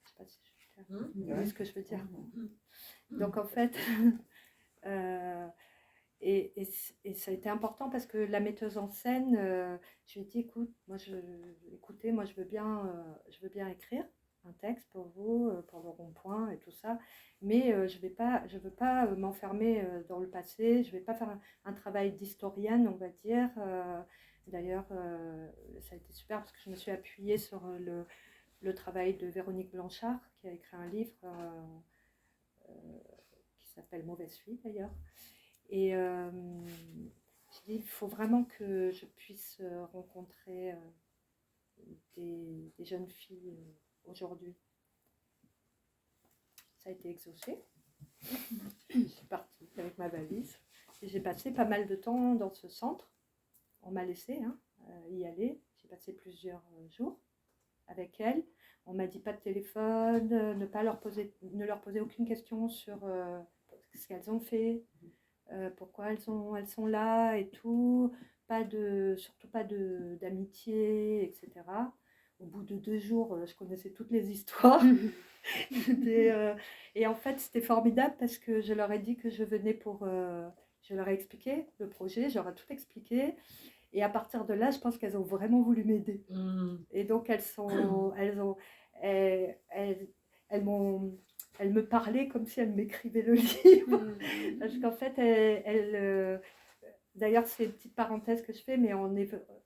Je sais pas si je suis claire. Vous voyez ce que je veux dire? Donc, en fait... Et ça a été important parce que la metteuse en scène, je lui ai dit, écoutez, moi je veux bien écrire un texte pour vous, pour le rond-point et tout ça, mais je veux pas m'enfermer dans le passé, je vais pas faire un travail d'historienne, on va dire. D'ailleurs, ça a été super parce que je me suis appuyée sur le travail de Véronique Blanchard, qui a écrit un livre qui s'appelle Mauvaise Fille d'ailleurs. Et j'ai dit, il faut vraiment que je puisse rencontrer des jeunes filles aujourd'hui. Ça a été exaucé. Je suis partie avec ma valise. Et j'ai passé pas mal de temps dans ce centre. On m'a laissé y aller. J'ai passé plusieurs jours avec elles. On m'a dit pas de téléphone, ne leur poser aucune question sur ce qu'elles ont fait. Pourquoi elles sont là et tout, surtout pas d'amitié, etc. Au bout de 2 jours, je connaissais toutes les histoires. Et en fait, c'était formidable parce que je leur ai dit que je venais je leur ai expliqué le projet, je leur ai tout expliqué. Et à partir de là, je pense qu'elles ont vraiment voulu m'aider. Et donc, elles me parlaient comme si elles m'écrivaient le livre. Parce qu'en fait, d'ailleurs, c'est une petite parenthèse que je fais, mais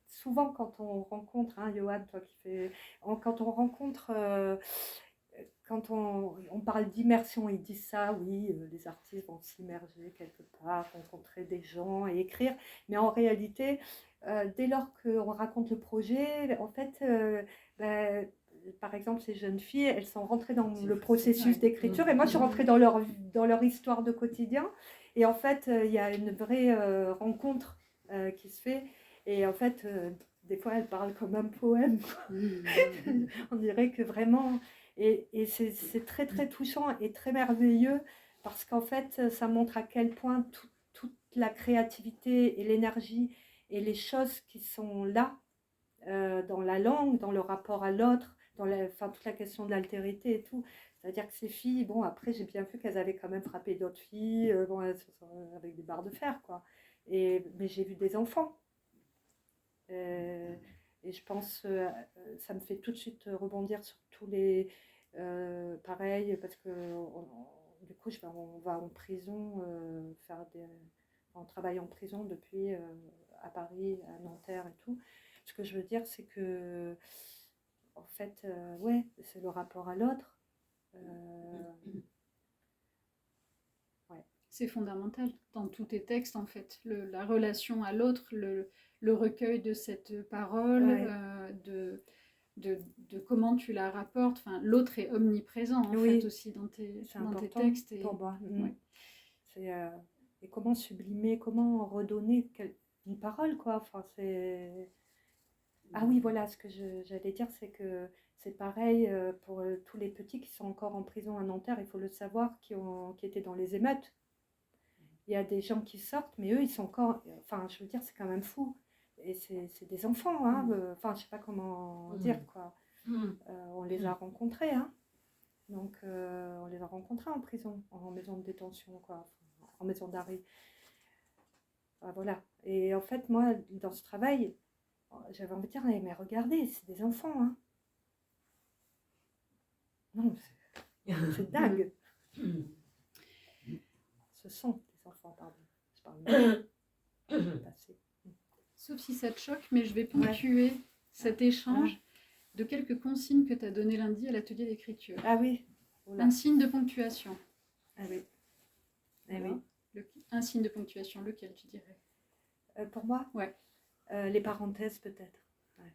souvent quand on rencontre, Johan, toi qui fais, quand on rencontre quand on parle d'immersion, ils disent ça, oui, les artistes vont s'immerger quelque part, rencontrer des gens et écrire. Mais en réalité, dès lors qu'on raconte le projet, en fait, ben, par exemple, ces jeunes filles, elles sont rentrées dans le processus d'écriture et moi, je suis rentrée dans leur histoire de quotidien. Et en fait, il y a une vraie rencontre qui se fait. Et en fait, des fois, elles parlent comme un poème. On dirait que vraiment... Et c'est très, très touchant et très merveilleux parce qu'en fait, ça montre à quel point toute la créativité et l'énergie et les choses qui sont là, dans la langue, dans le rapport à l'autre, enfin, toute la question de l'altérité et tout. C'est-à-dire que ces filles, bon, après, j'ai bien vu qu'elles avaient quand même frappé d'autres filles, bon, avec des barres de fer, quoi. Mais j'ai vu des enfants. Et je pense, ça me fait tout de suite rebondir sur tous les... pareil, parce que du coup, on va en prison, on travaille en prison depuis à Paris, à Nanterre et tout. Ce que je veux dire, c'est que, en fait, ouais, c'est le rapport à l'autre. Ouais. C'est fondamental dans tous tes textes, en fait. La relation à l'autre, le recueil de cette parole, Ouais. de comment tu la rapportes. Enfin, l'autre est omniprésent, en Oui, fait, aussi dans tes important textes. pour moi. Ouais. Et comment sublimer, comment redonner une parole, quoi. Enfin, c'est... Ah oui, voilà, ce que j'allais dire, c'est que c'est pareil pour tous les petits qui sont encore en prison à Nanterre, il faut le savoir, qui étaient dans les émeutes. Il y a des gens qui sortent, mais eux, ils sont encore... Enfin, je veux dire, c'est quand même fou. Et c'est des enfants, hein. Enfin, je sais pas comment dire, quoi. On les a rencontrés, hein. Donc, on les a rencontrés en prison, en maison de détention, quoi. En maison d'arrêt. Voilà. Et en fait, moi, dans ce travail, j'avais envie de dire, mais regardez, c'est des enfants, hein. Non, c'est dingue. Ce sont des enfants, pardon. Je parle mal. Passé. Sauf si ça te choque, mais je vais ponctuer cet échange de quelques consignes que tu as données lundi à l'atelier d'écriture. Ah oui. Un signe de ponctuation. Ah oui. Ah Alors, oui. Un signe de ponctuation, lequel tu dirais? Pour moi? Ouais. Les parenthèses, peut-être. Ouais.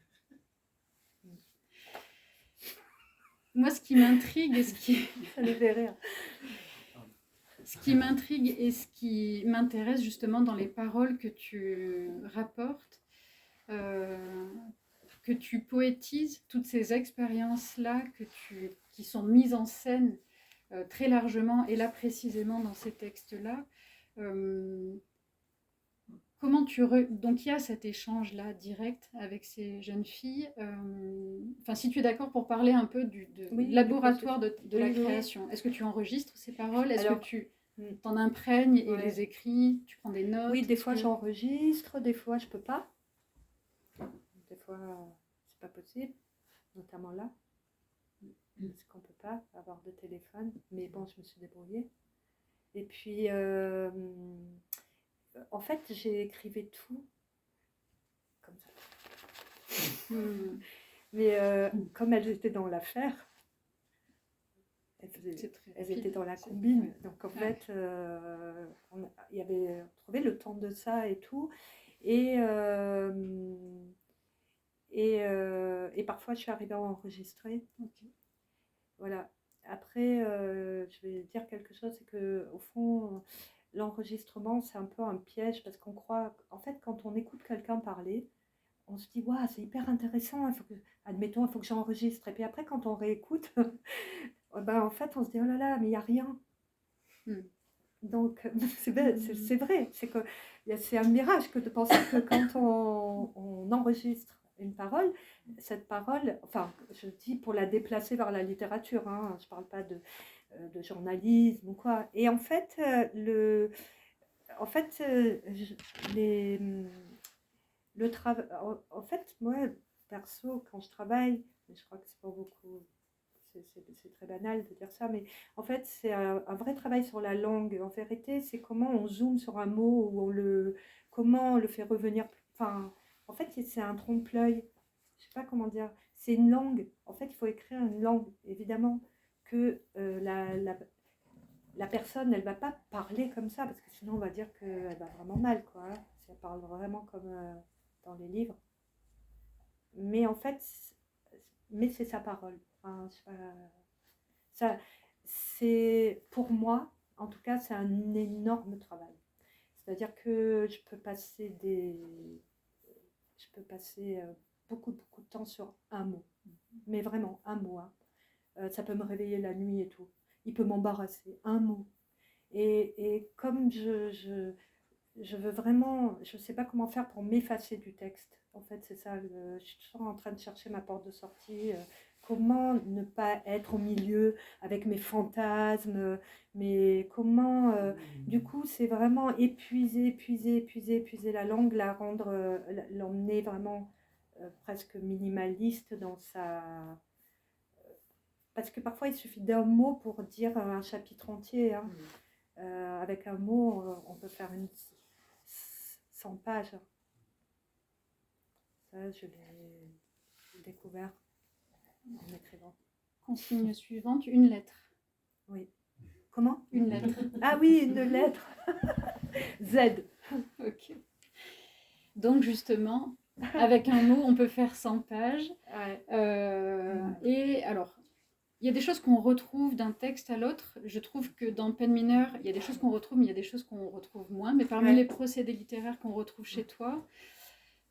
Moi, ce qui m'intrigue et ce qui... Ça les fait rire. Ce qui m'intrigue et ce qui m'intéresse justement dans les paroles que tu rapportes, que tu poétises, toutes ces expériences-là qui sont mises en scène très largement et là précisément dans ces textes-là. Comment donc il y a cet échange-là direct avec ces jeunes filles. Enfin, si tu es d'accord pour parler un peu du laboratoire de la création. Est-ce que tu enregistres ces paroles? Est-ce que tu t'en imprègnes et les écris? Tu prends des notes? Oui, des fois j'enregistre, des fois je peux pas. Des fois c'est pas possible, notamment là. Parce qu'on peut pas avoir de téléphone. Mais bon, je me suis débrouillée. Et puis... en fait, j'ai écrivé tout comme ça. Mais comme elles étaient dans l'affaire, elles étaient dans la combine. Donc en fait, il y avait trouvé le temps de ça et tout. Et parfois, je suis arrivée à enregistrer. Voilà. Après, je vais dire quelque chose, c'est qu'au fond... l'enregistrement, c'est un peu un piège parce qu'on croit, en fait, quand on écoute quelqu'un parler, on se dit, waouh, c'est hyper intéressant, admettons, il faut que j'enregistre. Et puis après, quand on réécoute, en fait, on se dit, oh là là, mais il n'y a rien. Donc, c'est vrai, c'est un mirage que de penser que quand on enregistre une parole, cette parole, enfin, je dis pour la déplacer vers la littérature, hein, je ne parle pas de journalisme ou quoi. Et en fait, le travail, en fait, moi, perso, quand je travaille, mais je crois que c'est pas beaucoup, c'est très banal de dire ça, mais en fait, c'est un vrai travail sur la langue. En vérité, c'est comment on zoome sur un mot ou comment on le fait revenir. Enfin, en fait, c'est un trompe-l'œil. Je sais pas comment dire. C'est une langue. En fait, il faut écrire une langue, évidemment, que la personne, elle va pas parler comme ça, parce que sinon on va dire qu'elle va vraiment mal, quoi, hein, si elle parle vraiment comme dans les livres. Mais en fait, c'est sa parole. Enfin, je sais pas, ça, c'est pour moi, en tout cas, c'est un énorme travail. C'est-à-dire que je peux passer beaucoup, beaucoup de temps sur un mot. Mais vraiment, un mot, hein. Ça peut me réveiller la nuit et tout. Il peut m'embarrasser, un mot. Et comme je veux vraiment, je ne sais pas comment faire pour m'effacer du texte. En fait, c'est ça, je suis toujours en train de chercher ma porte de sortie. Comment ne pas être au milieu avec mes fantasmes, mais comment, du coup, c'est vraiment épuiser la langue, la rendre, l'emmener vraiment presque minimaliste dans sa... Parce que parfois, il suffit d'un mot pour dire un chapitre entier, hein. Avec un mot, on peut faire 100 pages. Ça, je l'ai découvert en écrivant. Consigne suivante, une lettre. Oui. Comment? Une lettre. Ah oui, une lettre. Z. Ok. Donc justement, avec un mot, on peut faire 100 pages. Ouais. Et alors, il y a des choses qu'on retrouve d'un texte à l'autre. Je trouve que dans Peine mineure, il y a des choses qu'on retrouve, mais il y a des choses qu'on retrouve moins. Mais parmi les procédés littéraires qu'on retrouve chez toi,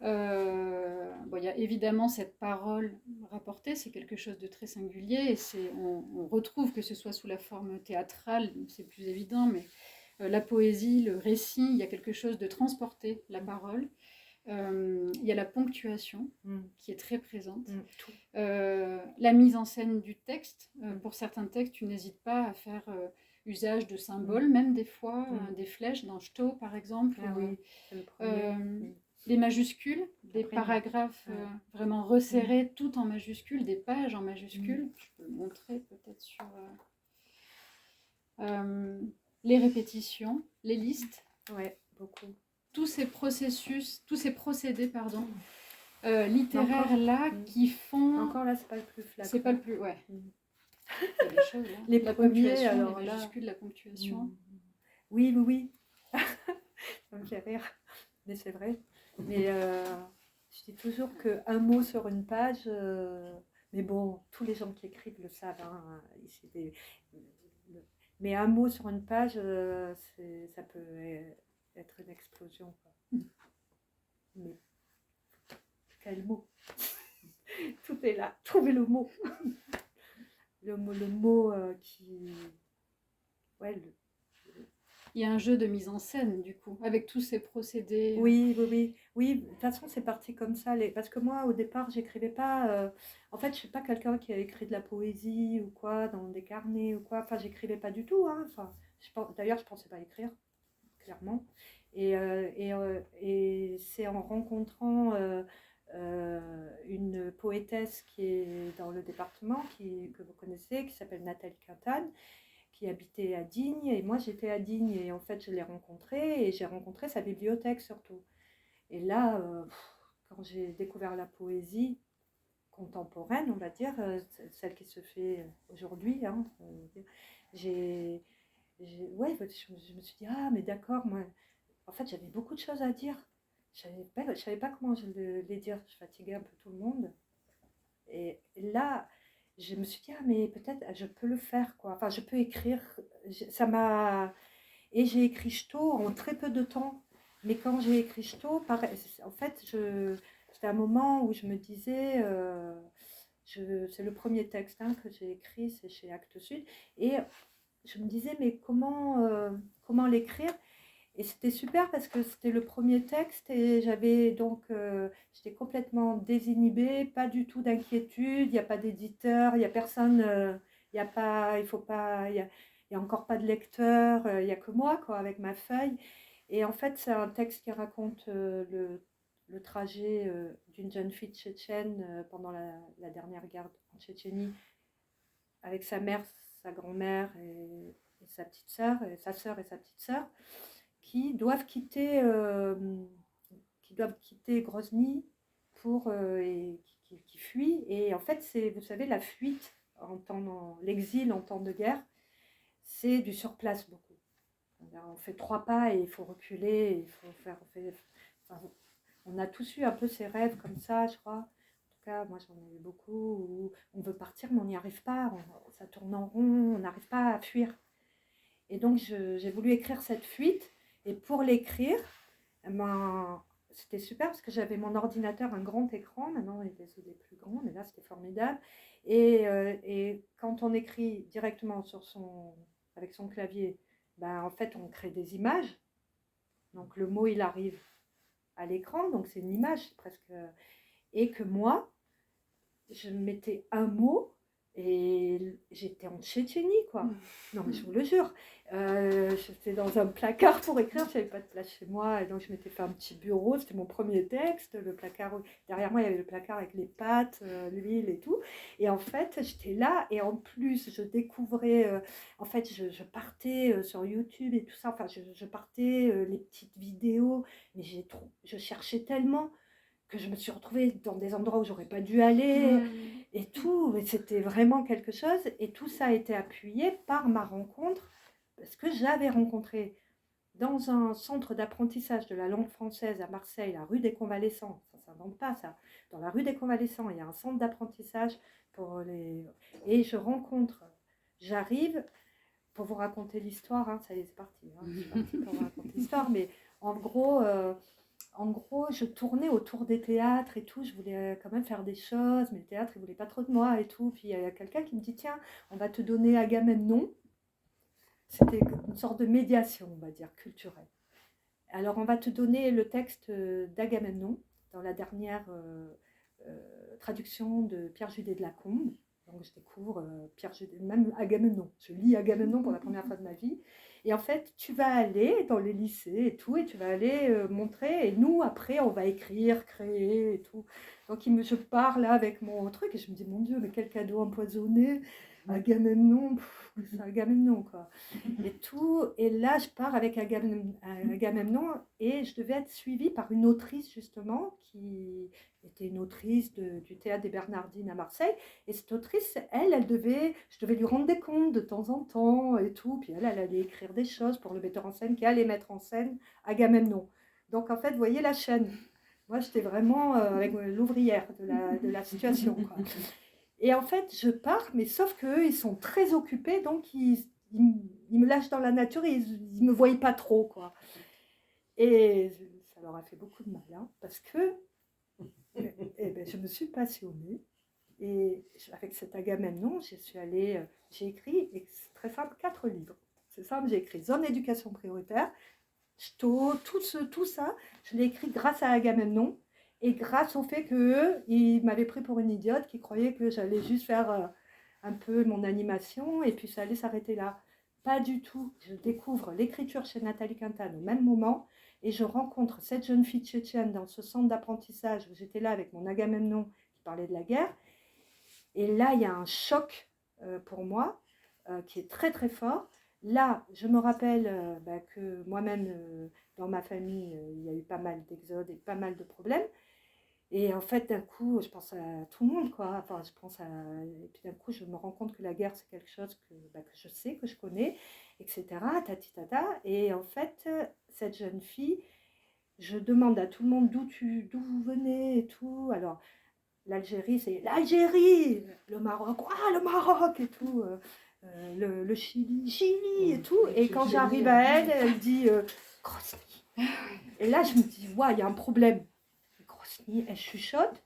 bon, il y a évidemment cette parole rapportée, c'est quelque chose de très singulier. Et on retrouve, que ce soit sous la forme théâtrale, c'est plus évident, mais la poésie, le récit, il y a quelque chose de transporter la parole. Il y a la ponctuation qui est très présente. La mise en scène du texte. Pour certains textes, tu n'hésites pas à faire usage de symboles, même des fois, des flèches, dans Ch'to par exemple. Ah oui, c'est le premier. Des majuscules, des Après, paragraphes vraiment resserrés, tout en majuscules, des pages en majuscules. Je peux le montrer peut-être sur... les répétitions, les listes. Ouais, beaucoup. Tous ces processus, tous ces procédés, littéraires là qui font... Encore là, c'est pas le plus flagrant. C'est pas le plus... Ouais. Il y a des choses là. Les la premiers, ponctuation, alors les là... majuscules, la ponctuation. Oui. Ça me fait rire. Mais c'est vrai. Mais je dis toujours qu'un mot sur une page... mais bon, tous les gens qui écrivent le savent. Hein, mais un mot sur une page, ça peut être une explosion, quoi. Mais quel mot? Tout est là. Trouvez le mot. le mot qui... Ouais, Il y a un jeu de mise en scène, du coup, avec tous ces procédés. Oui, de toute façon, c'est parti comme ça. Parce que moi, au départ, j'écrivais pas... En fait, je suis pas quelqu'un qui a écrit de la poésie ou quoi, dans des carnets ou quoi. Enfin, j'écrivais pas du tout, hein. Enfin, d'ailleurs, je pensais pas écrire, clairement. Et c'est en rencontrant une poétesse qui est dans le département, que vous connaissez, qui s'appelle Nathalie Quintane, qui habitait à Digne, et moi j'étais à Digne, et en fait je l'ai rencontrée, et j'ai rencontré sa bibliothèque surtout. Et là, quand j'ai découvert la poésie contemporaine, on va dire, celle qui se fait aujourd'hui, hein, ouais, je me suis dit, ah mais d'accord, moi, en fait j'avais beaucoup de choses à dire. Je savais pas comment je les dire, je fatiguais un peu tout le monde. Et là, je me suis dit, ah, mais peut-être je peux le faire, quoi. Enfin, je peux écrire. Ça m'a... Et j'ai écrit Ch'to en très peu de temps. Mais quand j'ai écrit Ch'to, en fait, c'était un moment où je me disais, c'est le premier texte, hein, que j'ai écrit, c'est chez Actes Sud. Et je me disais, mais comment l'écrire? Et c'était super parce que c'était le premier texte et j'avais donc, j'étais complètement désinhibée, pas du tout d'inquiétude, il n'y a pas d'éditeur, il n'y a personne, il n'y a pas, il faut pas, il y a encore pas de lecteur, il n'y a que moi, quoi, avec ma feuille. Et en fait, c'est un texte qui raconte le trajet d'une jeune fille tchétchène pendant la dernière guerre en Tchétchénie, avec sa mère, sa grand-mère et sa petite sœur, sa sœur et sa petite sœur, qui doivent quitter Grozny et qui fuient. Et en fait, c'est, vous savez, la fuite l'exil en temps de guerre, c'est du surplace beaucoup. On fait 3 pas et il faut reculer, il faut faire... enfin, on a tous eu un peu ces rêves comme ça, je crois. En tout cas, moi j'en ai eu beaucoup où on veut partir mais on n'y arrive pas, ça tourne en rond, on n'arrive pas à fuir. Et donc j'ai voulu écrire cette fuite et pour l'écrire, ben, c'était super parce que j'avais mon ordinateur, un grand écran, maintenant il est des plus grands, mais là c'était formidable. Et quand on écrit directement avec son clavier, ben, en fait on crée des images. Donc le mot il arrive à l'écran, donc c'est une image presque. Et que moi, je mettais un mot et j'étais en Tchétchénie, quoi. Non, mais je vous le jure. J'étais dans un placard pour écrire, je n'avais pas de place chez moi, et donc je m'étais fait un petit bureau, c'était mon premier texte, le placard, derrière moi il y avait le placard avec les pâtes, l'huile et tout, et en fait j'étais là, et en plus je découvrais, en fait je partais sur YouTube et tout ça, enfin je partais les petites vidéos, mais je cherchais tellement que je me suis retrouvée dans des endroits où j'aurais pas dû aller et tout, mais c'était vraiment quelque chose, et tout ça a été appuyé par ma rencontre, parce que j'avais rencontré dans un centre d'apprentissage de la langue française à Marseille, la rue des Convalescents, ça s'invente pas ça, dans la rue des Convalescents, il y a un centre d'apprentissage et j'arrive pour vous raconter l'histoire, hein, ça y est, c'est parti, hein, je suis partie pour vous raconter l'histoire, mais en gros, je tournais autour des théâtres et tout. Je voulais quand même faire des choses, mais le théâtre, il ne voulait pas trop de moi et tout. Puis il y a quelqu'un qui me dit, tiens, on va te donner Agamemnon. C'était une sorte de médiation, on va dire, culturelle. Alors, on va te donner le texte d'Agamemnon dans la dernière traduction de Pierre Judet de Lacombe. Donc, je découvre Pierre Judet, même Agamemnon. Je lis Agamemnon pour la première fois de ma vie. Et en fait, tu vas aller dans les lycées et tout, et tu vas aller montrer. Et nous, après, on va écrire, créer et tout. Donc, je pars là avec mon truc, et je me dis, mon Dieu, mais quel cadeau empoisonné! Agamemnon, c'est Agamemnon, quoi. Et tout. Et là, je pars avec Agamemnon, et je devais être suivie par une autrice, justement, qui était une autrice du théâtre des Bernardines à Marseille. Et cette autrice, je devais lui rendre des comptes de temps en temps et tout. Puis elle allait écrire des choses pour le metteur en scène qui allait mettre en scène Agamemnon. Donc en fait, vous voyez la chaîne. Moi, j'étais vraiment avec l'ouvrière de la situation, quoi. Et en fait, je pars, mais sauf qu'eux, ils sont très occupés, donc ils me lâchent dans la nature et ils ne me voient pas trop, quoi. Et ça leur a fait beaucoup de mal, hein, parce que ben, je me suis passionnée. Et avec cet Agamemnon, j'ai écrit, et c'est très simple, 4 livres. C'est simple, j'ai écrit Zone éducation prioritaire, Sto, tout ça, je l'ai écrit grâce à Agamemnon, et grâce au fait qu'ils m'avaient pris pour une idiote qui croyait que j'allais juste faire un peu mon animation, et puis ça allait s'arrêter là. Pas du tout. Je découvre l'écriture chez Nathalie Quintane au même moment, et je rencontre cette jeune fille tchétchène dans ce centre d'apprentissage où j'étais là avec mon Agamemnon qui parlait de la guerre. Et là, il y a un choc pour moi qui est très très fort. Là, je me rappelle que moi-même, dans ma famille, il y a eu pas mal d'exodes et pas mal de problèmes. Et en fait, d'un coup, je pense à tout le monde, quoi. Enfin, et puis d'un coup, je me rends compte que la guerre, c'est quelque chose que je sais, que je connais, etc. Tati tata. Et en fait, cette jeune fille, je demande à tout le monde d'où vous venez et tout. Alors, l'Algérie, c'est l'Algérie, le Maroc, le Maroc et tout, le Chili et tout. Et quand j'arrive à elle, elle dit Grosny. Et là, je me dis, il y a un problème. Grosny, elle chuchote,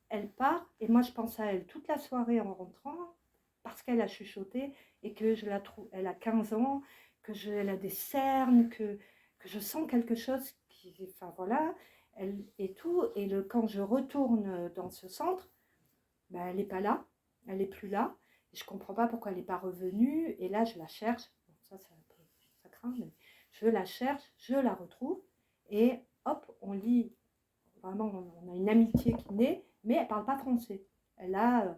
elle part. Et moi, je pense à elle toute la soirée en rentrant, parce qu'elle a chuchoté et que je la trouve, elle a 15 ans, elle a des cernes, que je sens quelque chose enfin voilà. Et tout, quand je retourne dans ce centre, elle n'est pas là, elle n'est plus là, je ne comprends pas pourquoi elle n'est pas revenue, et là je la cherche, bon, ça craint, mais je la cherche, je la retrouve, et hop, on lit, vraiment on a une amitié qui naît, mais elle ne parle pas français, elle a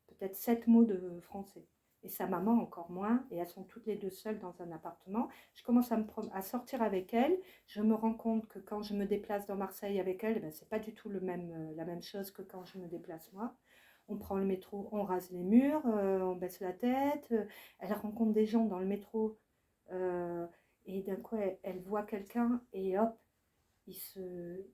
peut-être 7 mots de français. Et sa maman encore moins, et elles sont toutes les deux seules dans un appartement. Je commence à sortir avec elle. Je me rends compte que quand je me déplace dans Marseille avec elle, c'est pas du tout la même chose que quand je me déplace moi. on prend le métro, on rase les murs, on baisse la tête. Elle rencontre des gens dans le métro et d'un coup, elle voit quelqu'un et hop, ils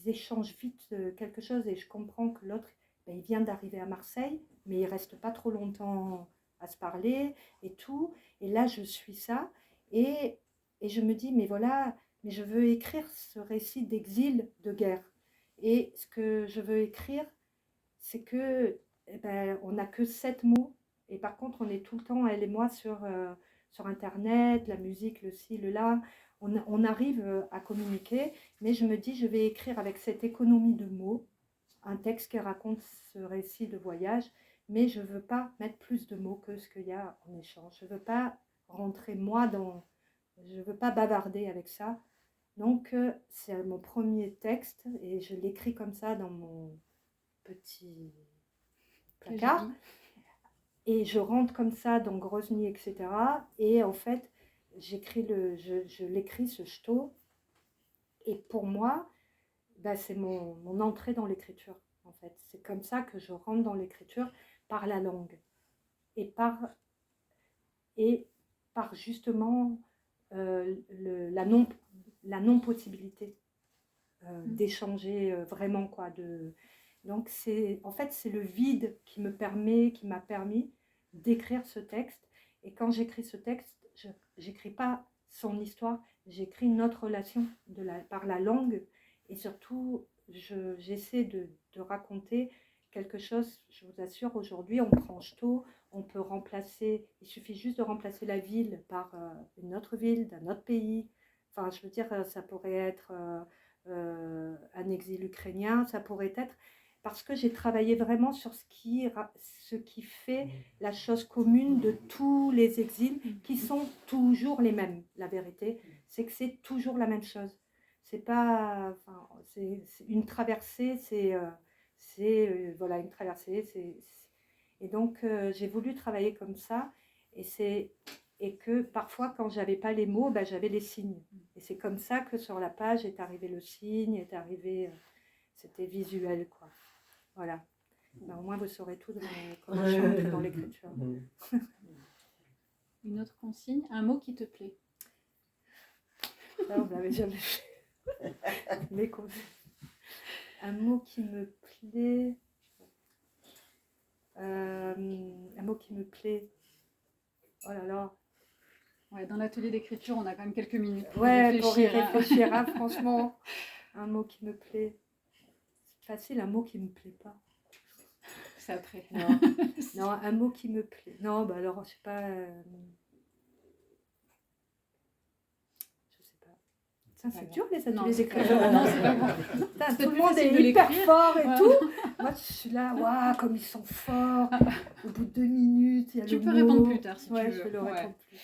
échangent vite quelque chose et je comprends que l'autre, ben, il vient d'arriver à Marseille, mais il reste pas trop longtemps à se parler et tout. Et là, je suis ça et je me dis, mais voilà, mais je veux écrire ce récit d'exil, de guerre. Et ce que je veux écrire, c'est que eh ben, on n'a que 7 mots. Et par contre, on est tout le temps, elle et moi, sur Internet, la musique, le ci, le là. On arrive à communiquer, mais je me dis, je vais écrire avec cette économie de mots un texte qui raconte ce récit de voyage, mais je ne veux pas mettre plus de mots que ce qu'il y a en échange. Je ne veux pas rentrer moi dans... Je ne veux pas bavarder avec ça. Donc, c'est mon premier texte et je l'écris comme ça dans mon petit placard. Et je rentre comme ça dans Grozny, etc. Et en fait, je l'écris ce ch'to. Et pour moi, bah, c'est mon entrée dans l'écriture, en fait. C'est comme ça que je rentre dans l'écriture, par la langue. Et par justement la non-possibilité d'échanger vraiment, quoi. Donc, en fait, c'est le vide qui m'a permis d'écrire ce texte. Et quand j'écris ce texte, je n'écris pas son histoire, j'écris notre relation par la langue. Et surtout, j'essaie de raconter quelque chose. Je vous assure, aujourd'hui, on prend Ch'to, on peut remplacer, il suffit juste de remplacer la ville par une autre ville d'un autre pays. Enfin, je veux dire, ça pourrait être un exil ukrainien, ça pourrait être... Parce que j'ai travaillé vraiment sur ce qui fait la chose commune de tous les exils, qui sont toujours les mêmes. La vérité, c'est que c'est toujours la même chose. C'est pas... Enfin, c'est une traversée, voilà, une traversée. Et donc, j'ai voulu travailler comme ça. Et que parfois, quand j'avais pas les mots, ben, j'avais les signes. Et c'est comme ça que sur la page est arrivé le signe, c'était visuel, quoi. Voilà. Ben, au moins, vous saurez tout comment je suis dans l'écriture. Une autre consigne, un mot qui te plaît. Là, on l'avait jamais fait. Mais un mot qui me plaît. Un mot qui me plaît. Oh là là. Ouais, dans l'atelier d'écriture, on a quand même quelques minutes pour y réfléchir. Hein, franchement, un mot qui me plaît. C'est facile, un mot qui me plaît pas. C'est après. Non. Non, un mot qui me plaît. Non, bah alors, je sais pas. Je sais pas. Ça, c'est dur les ateliers d'écriture. Non, c'est pas bon. Tout le monde est hyper fort et tout. Moi, je suis là, waouh, comme ils sont forts. Au bout de 2 minutes, il y a tu le peux mot. Répondre plus tard si tu veux. Je vais le répondre plus.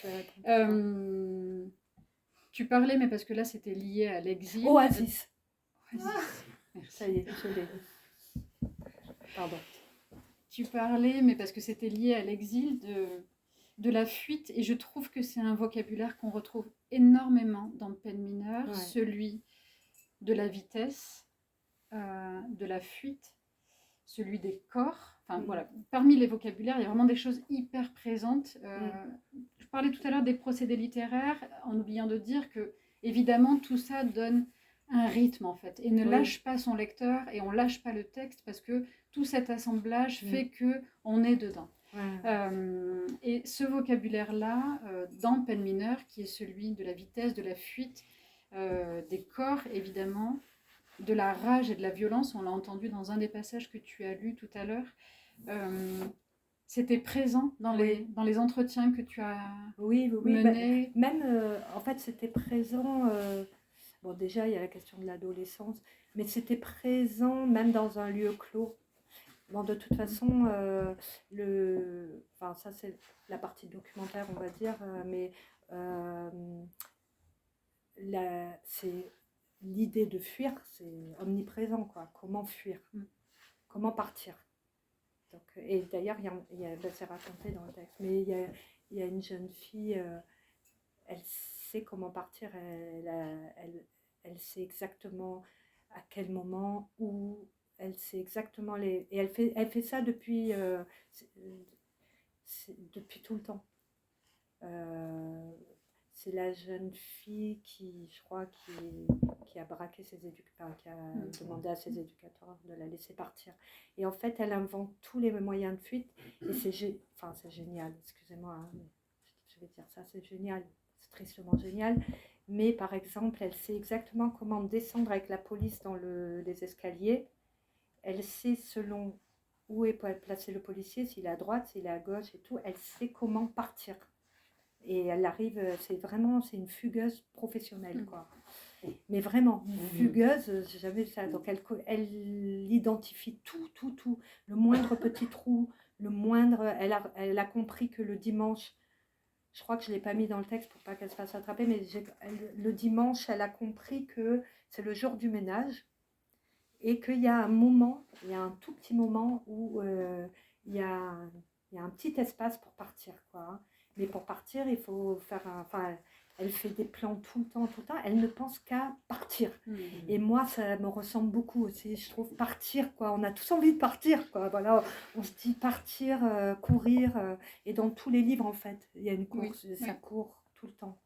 Tu parlais, mais parce que là, c'était lié à l'exil. Oasis. Merci. Ça y est, je l'ai. Pardon. Tu parlais, mais parce que c'était lié à l'exil, de la fuite. Et je trouve que c'est un vocabulaire qu'on retrouve énormément dans Peine mineure, celui de la vitesse, de la fuite, celui des corps. Enfin, voilà. Parmi les vocabulaires, il y a vraiment des choses hyper présentes. Je parlais tout à l'heure des procédés littéraires, en oubliant de dire que, évidemment, tout ça donne un rythme, en fait, et ne lâche pas son lecteur, et on lâche pas le texte, parce que tout cet assemblage fait qu'on est dedans. Et ce vocabulaire-là, dans Peine mineure, qui est celui de la vitesse, de la fuite, des corps, évidemment, de la rage et de la violence, on l'a entendu dans un des passages que tu as lu tout à l'heure, c'était présent dans les entretiens que tu as menés. Même, en fait, c'était présent... bon, déjà, il y a la question de l'adolescence, mais c'était présent même dans un lieu clos. Bon, de toute façon, enfin, ça, c'est la partie documentaire, on va dire, mais c'est... L'idée de fuir, c'est omniprésent, quoi. Comment fuir? Comment partir? Donc, et d'ailleurs, c'est raconté dans le texte, mais il y a une jeune fille, elle sait comment partir, elle sait exactement à quel moment, où, elle sait exactement les... Et elle fait ça depuis, depuis tout le temps. C'est la jeune fille qui, je crois, qui a braqué ses éducateurs, qui a demandé à ses éducateurs de la laisser partir. Et en fait, elle invente tous les moyens de fuite. Et c'est génial, excusez-moi, hein, mais je vais dire ça, c'est génial, c'est tristement génial. Mais par exemple, elle sait exactement comment descendre avec la police dans les escaliers. Elle sait selon où est placé le policier, s'il est à droite, s'il est à gauche et tout. Elle sait comment partir. Et elle arrive, c'est une fugueuse professionnelle, quoi. Mais vraiment, une fugueuse, j'ai jamais vu ça. Donc elle identifie tout. Le moindre petit trou, elle a compris que le dimanche, je crois que je ne l'ai pas mis dans le texte pour pas qu'elle se fasse attraper, mais le dimanche, elle a compris que c'est le jour du ménage et qu'il y a un tout petit moment où il y a un petit espace pour partir, quoi. Mais pour partir, il faut faire elle fait des plans tout le temps. Elle ne pense qu'à partir. Et moi, ça me ressemble beaucoup aussi. Je trouve partir, quoi. On a tous envie de partir, quoi. Voilà, on se dit partir, courir. Et dans tous les livres, en fait, il y a une course. Ça court tout le temps.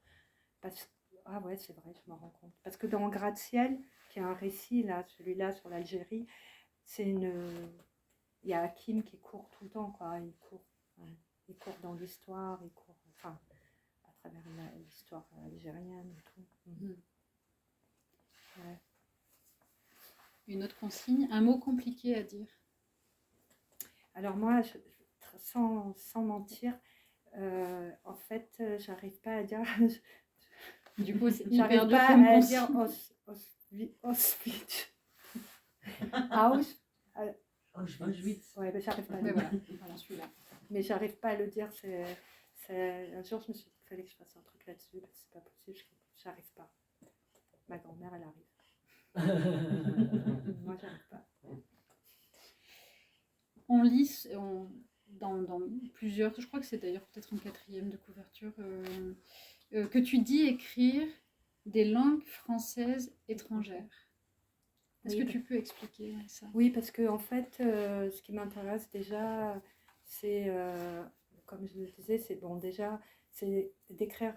Ah ouais, c'est vrai, je me rends compte. Parce que dans Gratte-ciel, qui est un récit, là, celui-là sur l'Algérie, il y a Hakim qui court tout le temps, quoi. Il court dans l'histoire, à travers l'histoire algérienne et tout. Ouais. Une autre consigne, un mot compliqué à dire. Alors moi, sans mentir, en fait, j'arrive pas à dire... Du coup, j'arrive pas à dire Auschwitz. Auschwitz. Ouais, mais j'arrive pas à le dire. Voilà, celui-là. Mais j'arrive pas à le dire. Un jour, je me suis dit qu'il fallait que je fasse un truc là-dessus, parce que c'est pas possible, j'arrive pas. Ma grand-mère, elle arrive. Moi, j'arrive pas. On lit dans plusieurs, je crois que c'est d'ailleurs peut-être en 4e de couverture, que tu dis écrire des langues françaises étrangères. Est-ce que tu peux expliquer ça? Oui, parce que en fait, ce qui m'intéresse déjà, c'est, comme je le disais, c'est d'écrire,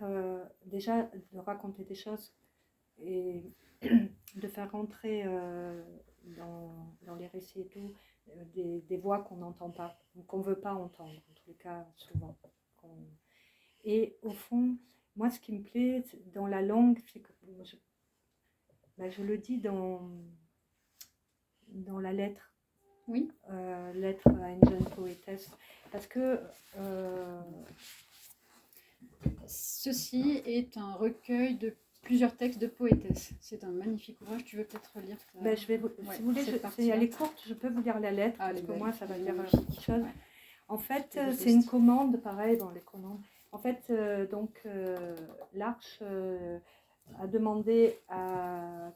déjà de raconter des choses et de faire rentrer dans les récits et tout des voix qu'on n'entend pas, qu'on ne veut pas entendre, en tous les cas souvent. Et au fond, moi, ce qui me plaît dans la langue, c'est que je le dis dans la lettre. Oui. Lettre à une jeune poétesse. Parce que ceci est un recueil de plusieurs textes de poétesses. C'est un magnifique ouvrage. Tu veux peut-être lire ça? Si vous voulez, si elle est courte, je peux vous lire la lettre, parce que moi, ça va dire quelque chose. Ouais. En fait, c'est une commande, pareil, dans les commandes. En fait, l'Arche a demandé à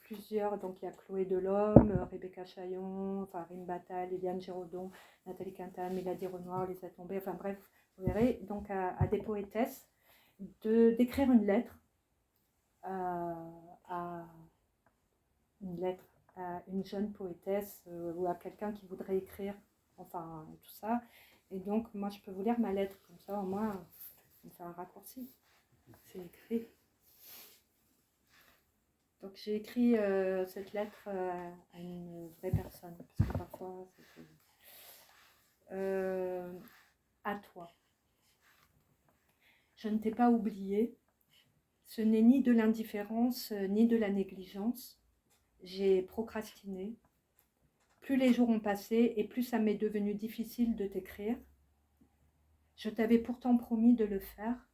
plusieurs, donc il y a Chloé Delhomme, Rebecca Chaillon, Rim Battal, Eliane Giraudon, Nathalie Quintal, Mélanie Renoir, Lisa Tombé, enfin bref, vous verrez, donc à des poétesses d'écrire une lettre à une jeune poétesse ou à quelqu'un qui voudrait écrire, enfin tout ça. Et donc moi je peux vous lire ma lettre, comme ça au moins on fait un raccourci. C'est écrit. Donc j'ai écrit cette lettre à une vraie personne, parce que parfois c'est... à toi. Je ne t'ai pas oublié. Ce n'est ni de l'indifférence ni de la négligence. J'ai procrastiné. Plus les jours ont passé et plus ça m'est devenu difficile de t'écrire. Je t'avais pourtant promis de le faire.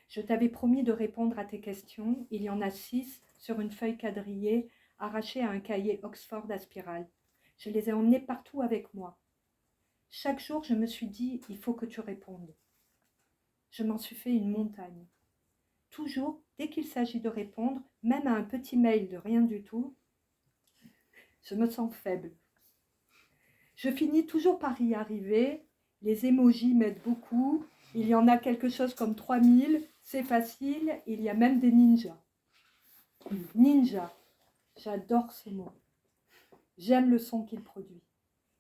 Je t'avais promis de répondre à tes questions. Il y en a 6 sur une feuille quadrillée arrachée à un cahier Oxford à spirale. Je les ai emmenés partout avec moi. Chaque jour, je me suis dit, il faut que tu répondes. Je m'en suis fait une montagne. Toujours, dès qu'il s'agit de répondre, même à un petit mail de rien du tout, je me sens faible. Je finis toujours par y arriver. Les emojis m'aident beaucoup. Il y en a quelque chose comme 3000. C'est facile. Il y a même des ninjas. Ninja. J'adore ce mot. J'aime le son qu'il produit,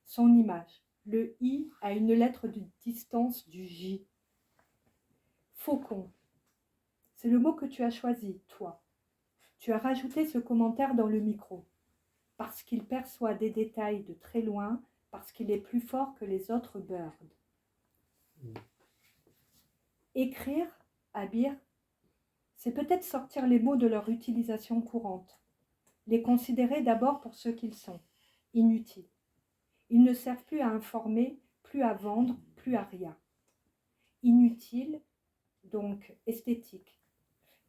son image. Le I a une lettre de distance du J. Faucon, c'est le mot que tu as choisi, toi. Tu as rajouté ce commentaire dans le micro, parce qu'il perçoit des détails de très loin, parce qu'il est plus fort que les autres birds. Écrire, Abir, c'est peut-être sortir les mots de leur utilisation courante, les considérer d'abord pour ce qu'ils sont, inutiles. Ils ne servent plus à informer, plus à vendre, plus à rien. Inutile, donc esthétique.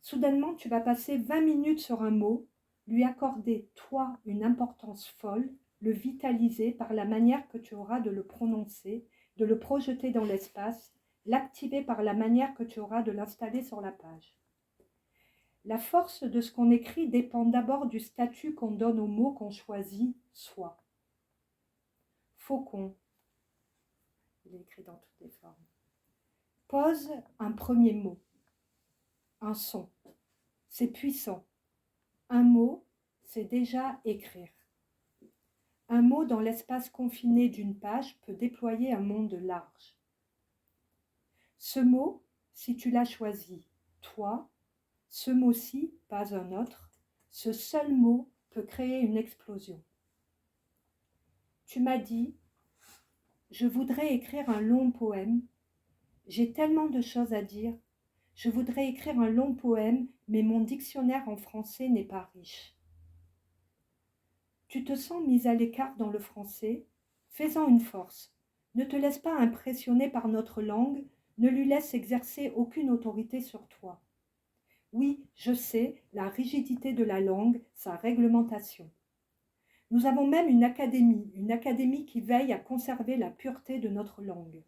Soudainement, tu vas passer 20 minutes sur un mot, lui accorder, toi, une importance folle, le vitaliser par la manière que tu auras de le prononcer, de le projeter dans l'espace, l'activer par la manière que tu auras de l'installer sur la page. La force de ce qu'on écrit dépend d'abord du statut qu'on donne aux mots qu'on choisit, soi. Faucon, il est écrit dans toutes les formes. Pose un premier mot, un son. C'est puissant. Un mot, c'est déjà écrire. Un mot dans l'espace confiné d'une page peut déployer un monde large. Ce mot, si tu l'as choisi, toi, ce mot-ci, pas un autre, ce seul mot peut créer une explosion. Tu m'as dit, je voudrais écrire un long poème, j'ai tellement de choses à dire, je voudrais écrire un long poème, mais mon dictionnaire en français n'est pas riche. Tu te sens mise à l'écart dans le français, fais-en une force. Ne te laisse pas impressionner par notre langue, ne lui laisse exercer aucune autorité sur toi. Oui, je sais, la rigidité de la langue, sa réglementation. Nous avons même une académie qui veille à conserver la pureté de notre langue.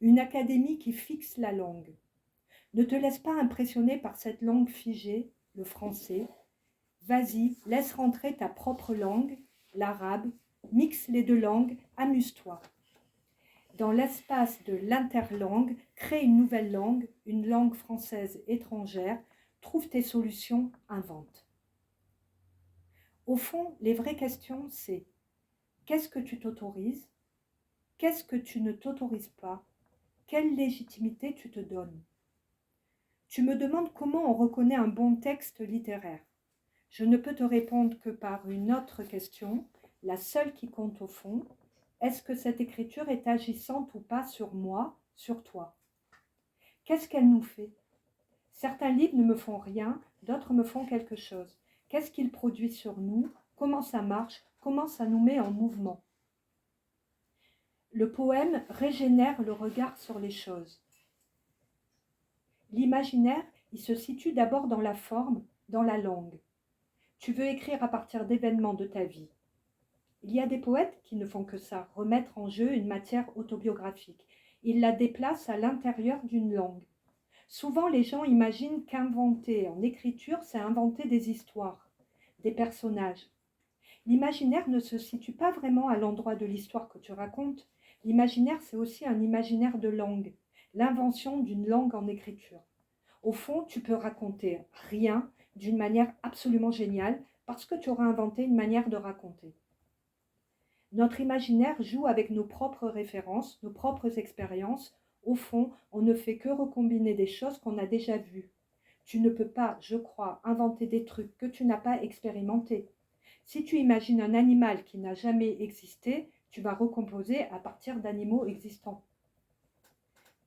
Une académie qui fixe la langue. Ne te laisse pas impressionner par cette langue figée, le français. Vas-y, laisse rentrer ta propre langue, l'arabe, mixe les deux langues, amuse-toi. Dans l'espace de l'interlangue, crée une nouvelle langue, une langue française étrangère, trouve tes solutions, invente. Au fond, les vraies questions, c'est qu'est-ce que tu t'autorises? Qu'est-ce que tu ne t'autorises pas? Quelle légitimité tu te donnes? Tu me demandes comment on reconnaît un bon texte littéraire. Je ne peux te répondre que par une autre question, la seule qui compte au fond. Est-ce que cette écriture est agissante ou pas sur moi, sur toi? Qu'est-ce qu'elle nous fait? Certains livres ne me font rien, d'autres me font quelque chose. Qu'est-ce qu'ils produisent sur nous? Comment ça marche? Comment ça nous met en mouvement? Le poème régénère le regard sur les choses. L'imaginaire, il se situe d'abord dans la forme, dans la langue. Tu veux écrire à partir d'événements de ta vie. Il y a des poètes qui ne font que ça, remettre en jeu une matière autobiographique. Ils la déplacent à l'intérieur d'une langue. Souvent, les gens imaginent qu'inventer en écriture, c'est inventer des histoires, des personnages. L'imaginaire ne se situe pas vraiment à l'endroit de l'histoire que tu racontes. L'imaginaire, c'est aussi un imaginaire de langue, l'invention d'une langue en écriture. Au fond, tu peux raconter rien d'une manière absolument géniale parce que tu auras inventé une manière de raconter. Notre imaginaire joue avec nos propres références, nos propres expériences. Au fond, on ne fait que recombiner des choses qu'on a déjà vues. Tu ne peux pas, je crois, inventer des trucs que tu n'as pas expérimentés. Si tu imagines un animal qui n'a jamais existé, tu vas recomposer à partir d'animaux existants.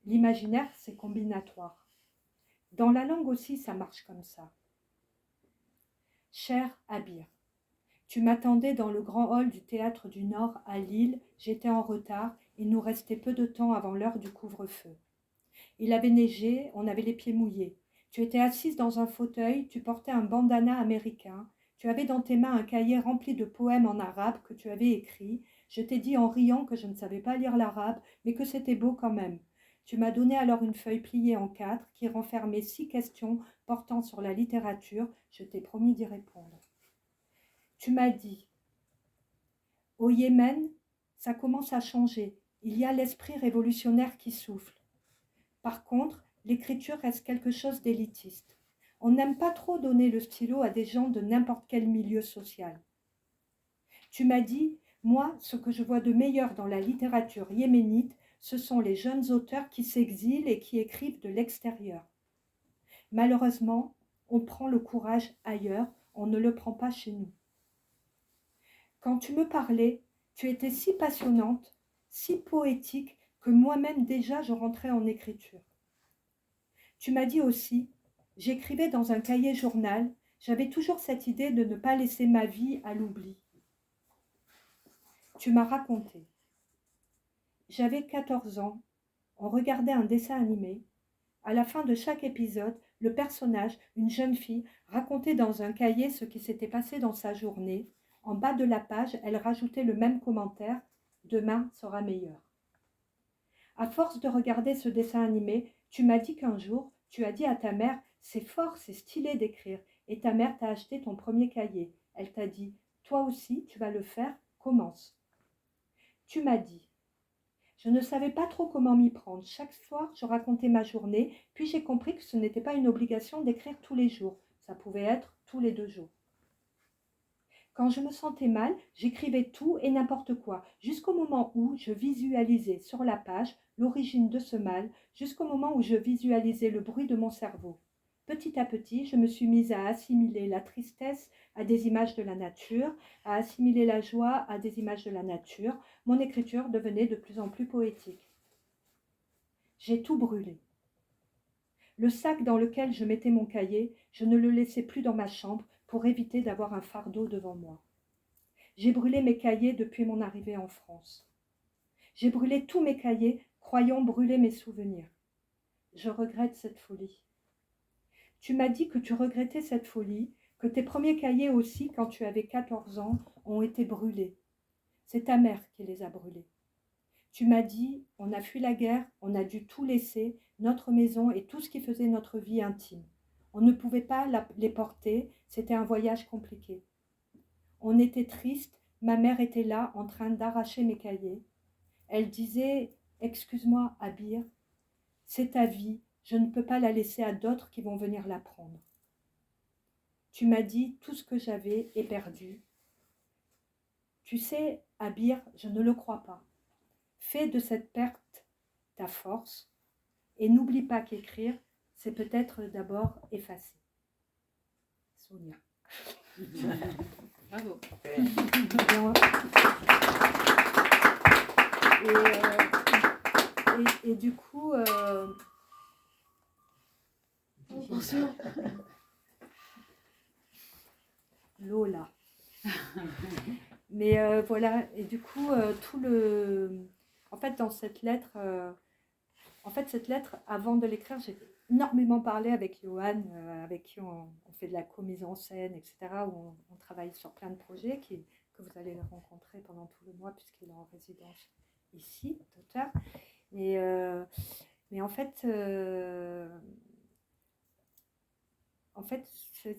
L'imaginaire, c'est combinatoire. Dans la langue aussi, ça marche comme ça. Cher Abir, tu m'attendais dans le grand hall du Théâtre du Nord à Lille, j'étais en retard, il nous restait peu de temps avant l'heure du couvre-feu. Il avait neigé, on avait les pieds mouillés. Tu étais assise dans un fauteuil, tu portais un bandana américain, tu avais dans tes mains un cahier rempli de poèmes en arabe que tu avais écrits. Je t'ai dit en riant que je ne savais pas lire l'arabe, mais que c'était beau quand même. Tu m'as donné alors une feuille pliée en 4 qui renfermait 6 questions portant sur la littérature. Je t'ai promis d'y répondre. Tu m'as dit, au Yémen, ça commence à changer. Il y a l'esprit révolutionnaire qui souffle. Par contre, l'écriture reste quelque chose d'élitiste. On n'aime pas trop donner le stylo à des gens de n'importe quel milieu social. Tu m'as dit, moi, ce que je vois de meilleur dans la littérature yéménite, ce sont les jeunes auteurs qui s'exilent et qui écrivent de l'extérieur. Malheureusement, on prend le courage ailleurs, on ne le prend pas chez nous. Quand tu me parlais, tu étais si passionnante, si poétique, que moi-même déjà je rentrais en écriture. Tu m'as dit aussi, j'écrivais dans un cahier journal, j'avais toujours cette idée de ne pas laisser ma vie à l'oubli. Tu m'as raconté. J'avais 14 ans, on regardait un dessin animé. À la fin de chaque épisode, le personnage, une jeune fille, racontait dans un cahier ce qui s'était passé dans sa journée. En bas de la page, elle rajoutait le même commentaire « Demain sera meilleur ». À force de regarder ce dessin animé, tu m'as dit qu'un jour, tu as dit à ta mère « C'est fort, c'est stylé d'écrire » et ta mère t'a acheté ton premier cahier. Elle t'a dit « Toi aussi, tu vas le faire, commence ». Tu m'as dit « Je ne savais pas trop comment m'y prendre. Chaque soir, je racontais ma journée, puis j'ai compris que ce n'était pas une obligation d'écrire tous les jours. Ça pouvait être tous les 2 jours. Quand je me sentais mal, j'écrivais tout et n'importe quoi, jusqu'au moment où je visualisais sur la page l'origine de ce mal, jusqu'au moment où je visualisais le bruit de mon cerveau. Petit à petit, je me suis mise à assimiler la tristesse à des images de la nature, à assimiler la joie à des images de la nature. Mon écriture devenait de plus en plus poétique. J'ai tout brûlé. Le sac dans lequel je mettais mon cahier, je ne le laissais plus dans ma chambre pour éviter d'avoir un fardeau devant moi. J'ai brûlé mes cahiers depuis mon arrivée en France. J'ai brûlé tous mes cahiers, croyant brûler mes souvenirs. Je regrette cette folie. Tu m'as dit que tu regrettais cette folie, que tes premiers cahiers aussi, quand tu avais 14 ans, ont été brûlés. C'est ta mère qui les a brûlés. Tu m'as dit, on a fui la guerre, on a dû tout laisser, notre maison et tout ce qui faisait notre vie intime. On ne pouvait pas les porter, c'était un voyage compliqué. On était triste, ma mère était là en train d'arracher mes cahiers. Elle disait « Excuse-moi, Abir, c'est ta vie, je ne peux pas la laisser à d'autres qui vont venir la prendre. » Tu m'as dit « Tout ce que j'avais est perdu. » Tu sais, Abir, je ne le crois pas. Fais de cette perte ta force et n'oublie pas qu'écrire, c'est peut-être d'abord effacer. Sonia. Bravo. Et du coup, Bonjour. Lola. Mais voilà, et du coup, en fait, dans cette lettre, cette lettre, avant de l'écrire, j'ai énormément parlé avec Johan, avec qui on fait de la co-mise en scène, etc., où on travaille sur plein de projets que vous allez rencontrer pendant tout le mois, puisqu'il est en résidence ici, d'auteur. Mais en fait,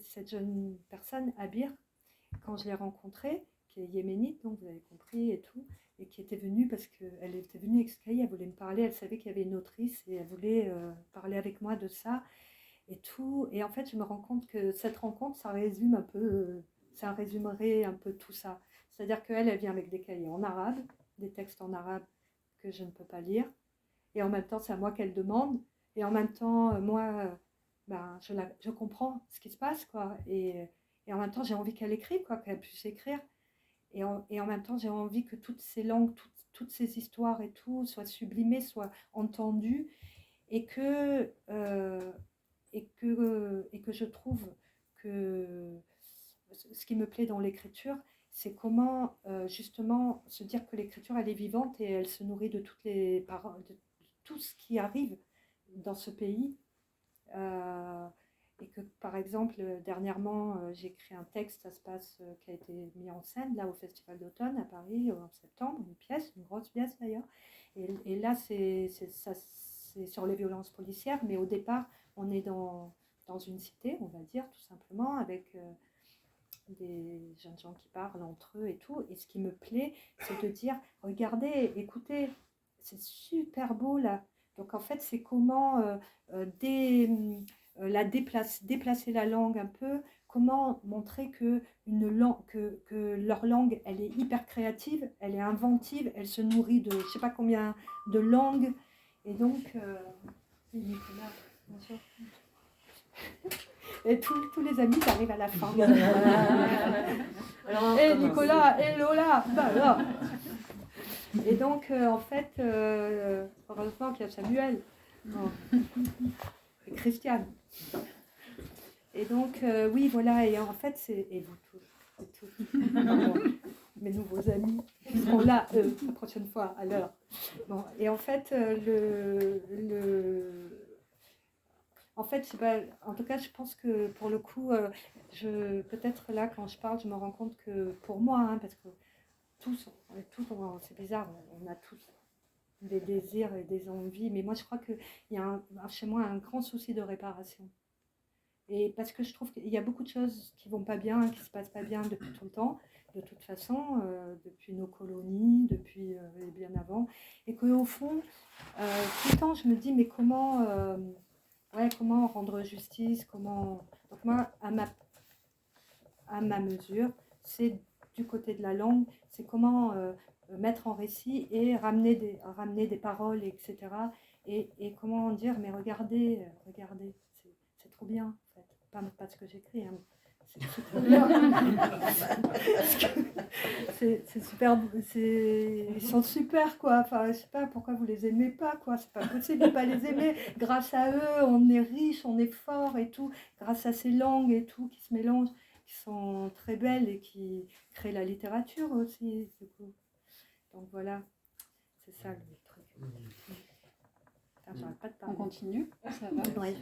cette jeune personne, Abir, quand je l'ai rencontrée, qui est yéménite, donc vous avez compris et tout, et qui était venue parce qu'elle était venue exprès, elle voulait me parler, elle savait qu'il y avait une autrice et elle voulait parler avec moi de ça et tout. Et en fait, je me rends compte que cette rencontre, ça résume un peu, ça résumerait un peu tout ça. C'est-à-dire qu'elle, elle vient avec des cahiers en arabe, des textes en arabe que je ne peux pas lire, et en même temps, c'est à moi qu'elle demande, et en même temps, moi, je comprends ce qui se passe, quoi, et en même temps, j'ai envie qu'elle écrive, quoi, qu'elle puisse écrire. Et en même temps, j'ai envie que toutes ces langues, toutes ces histoires et tout soient sublimées, soient entendues, et que je trouve que ce qui me plaît dans l'écriture, c'est comment justement se dire que l'écriture, elle est vivante et elle se nourrit de toutes les paroles, de tout ce qui arrive dans ce pays. Et que par exemple, dernièrement, j'ai écrit un texte, ça se passe, qui a été mis en scène là au Festival d'automne à Paris en septembre, une grosse pièce d'ailleurs. Et là, c'est sur les violences policières, mais au départ, on est dans une cité, on va dire, tout simplement, avec des jeunes gens qui parlent entre eux et tout. Et ce qui me plaît, c'est de dire, regardez, écoutez, c'est super beau là. Donc en fait, c'est comment déplacer la langue un peu, comment montrer que leur langue, elle est hyper créative, elle est inventive, elle se nourrit de je sais pas combien de langues. Et donc, oui, Nicolas, bien sûr. Et tous les amis arrivent à la fin. Alors, Et Nicolas, et Lola, bah là. Et donc, en fait, heureusement qu'il y a Samuel. Non. Et Christiane. Et donc, oui, voilà, et en fait, et vous tous, et tous, pardon, mes nouveaux amis, qui seront là, la prochaine fois, à l'heure. Bon, et en fait, en fait, c'est pas, en tout cas, je pense que pour le coup, peut-être là, quand je parle, je me rends compte que pour moi, hein, parce que tous, c'est bizarre, on a tous des désirs et des envies, mais moi, je crois qu'il y a chez moi un grand souci de réparation. Et parce que je trouve qu'il y a beaucoup de choses qui vont pas bien, qui se passent pas bien depuis tout le temps, de toute façon, depuis nos colonies, depuis et bien avant, et qu'au fond, tout le temps, je me dis, mais comment rendre justice, comment... Donc moi, à ma mesure, c'est du côté de la langue, c'est comment mettre en récit et ramener des paroles, etc. Et comment dire, mais regardez, c'est trop bien, en fait. Pas ce que j'écris, hein. C'est trop bien. C'est super, ils sont super, quoi. Enfin, je sais pas pourquoi vous les aimez pas, quoi. C'est pas possible de pas les aimer. Grâce à eux, on est riche, on est fort et tout. Grâce à ces langues et tout qui se mélangent, qui sont très belles et qui créent la littérature aussi, du coup. Donc voilà, c'est ça le truc. Putain, j'arrête pas de On parler. continue, ça va. Ouais.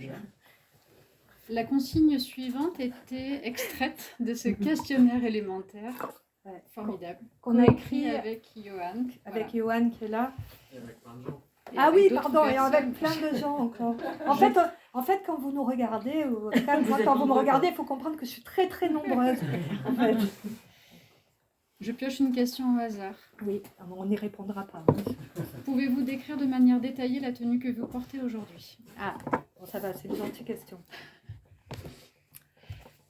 La consigne suivante était extraite de ce questionnaire élémentaire. Ouais. Formidable. Qu'on a écrit avec Johan. avec Johan qui est là. Et avec plein de gens. Et Ah avec oui, d'autres pardon, et personnes. avec plein de gens encore. En fait, quand vous nous regardez, ou quand vous me regardez, il faut comprendre que je suis très très nombreuse. En fait. Je pioche une question au hasard. Oui, on n'y répondra pas. Pouvez-vous décrire de manière détaillée la tenue que vous portez aujourd'hui? Ah, bon, ça va, c'est une gentille question.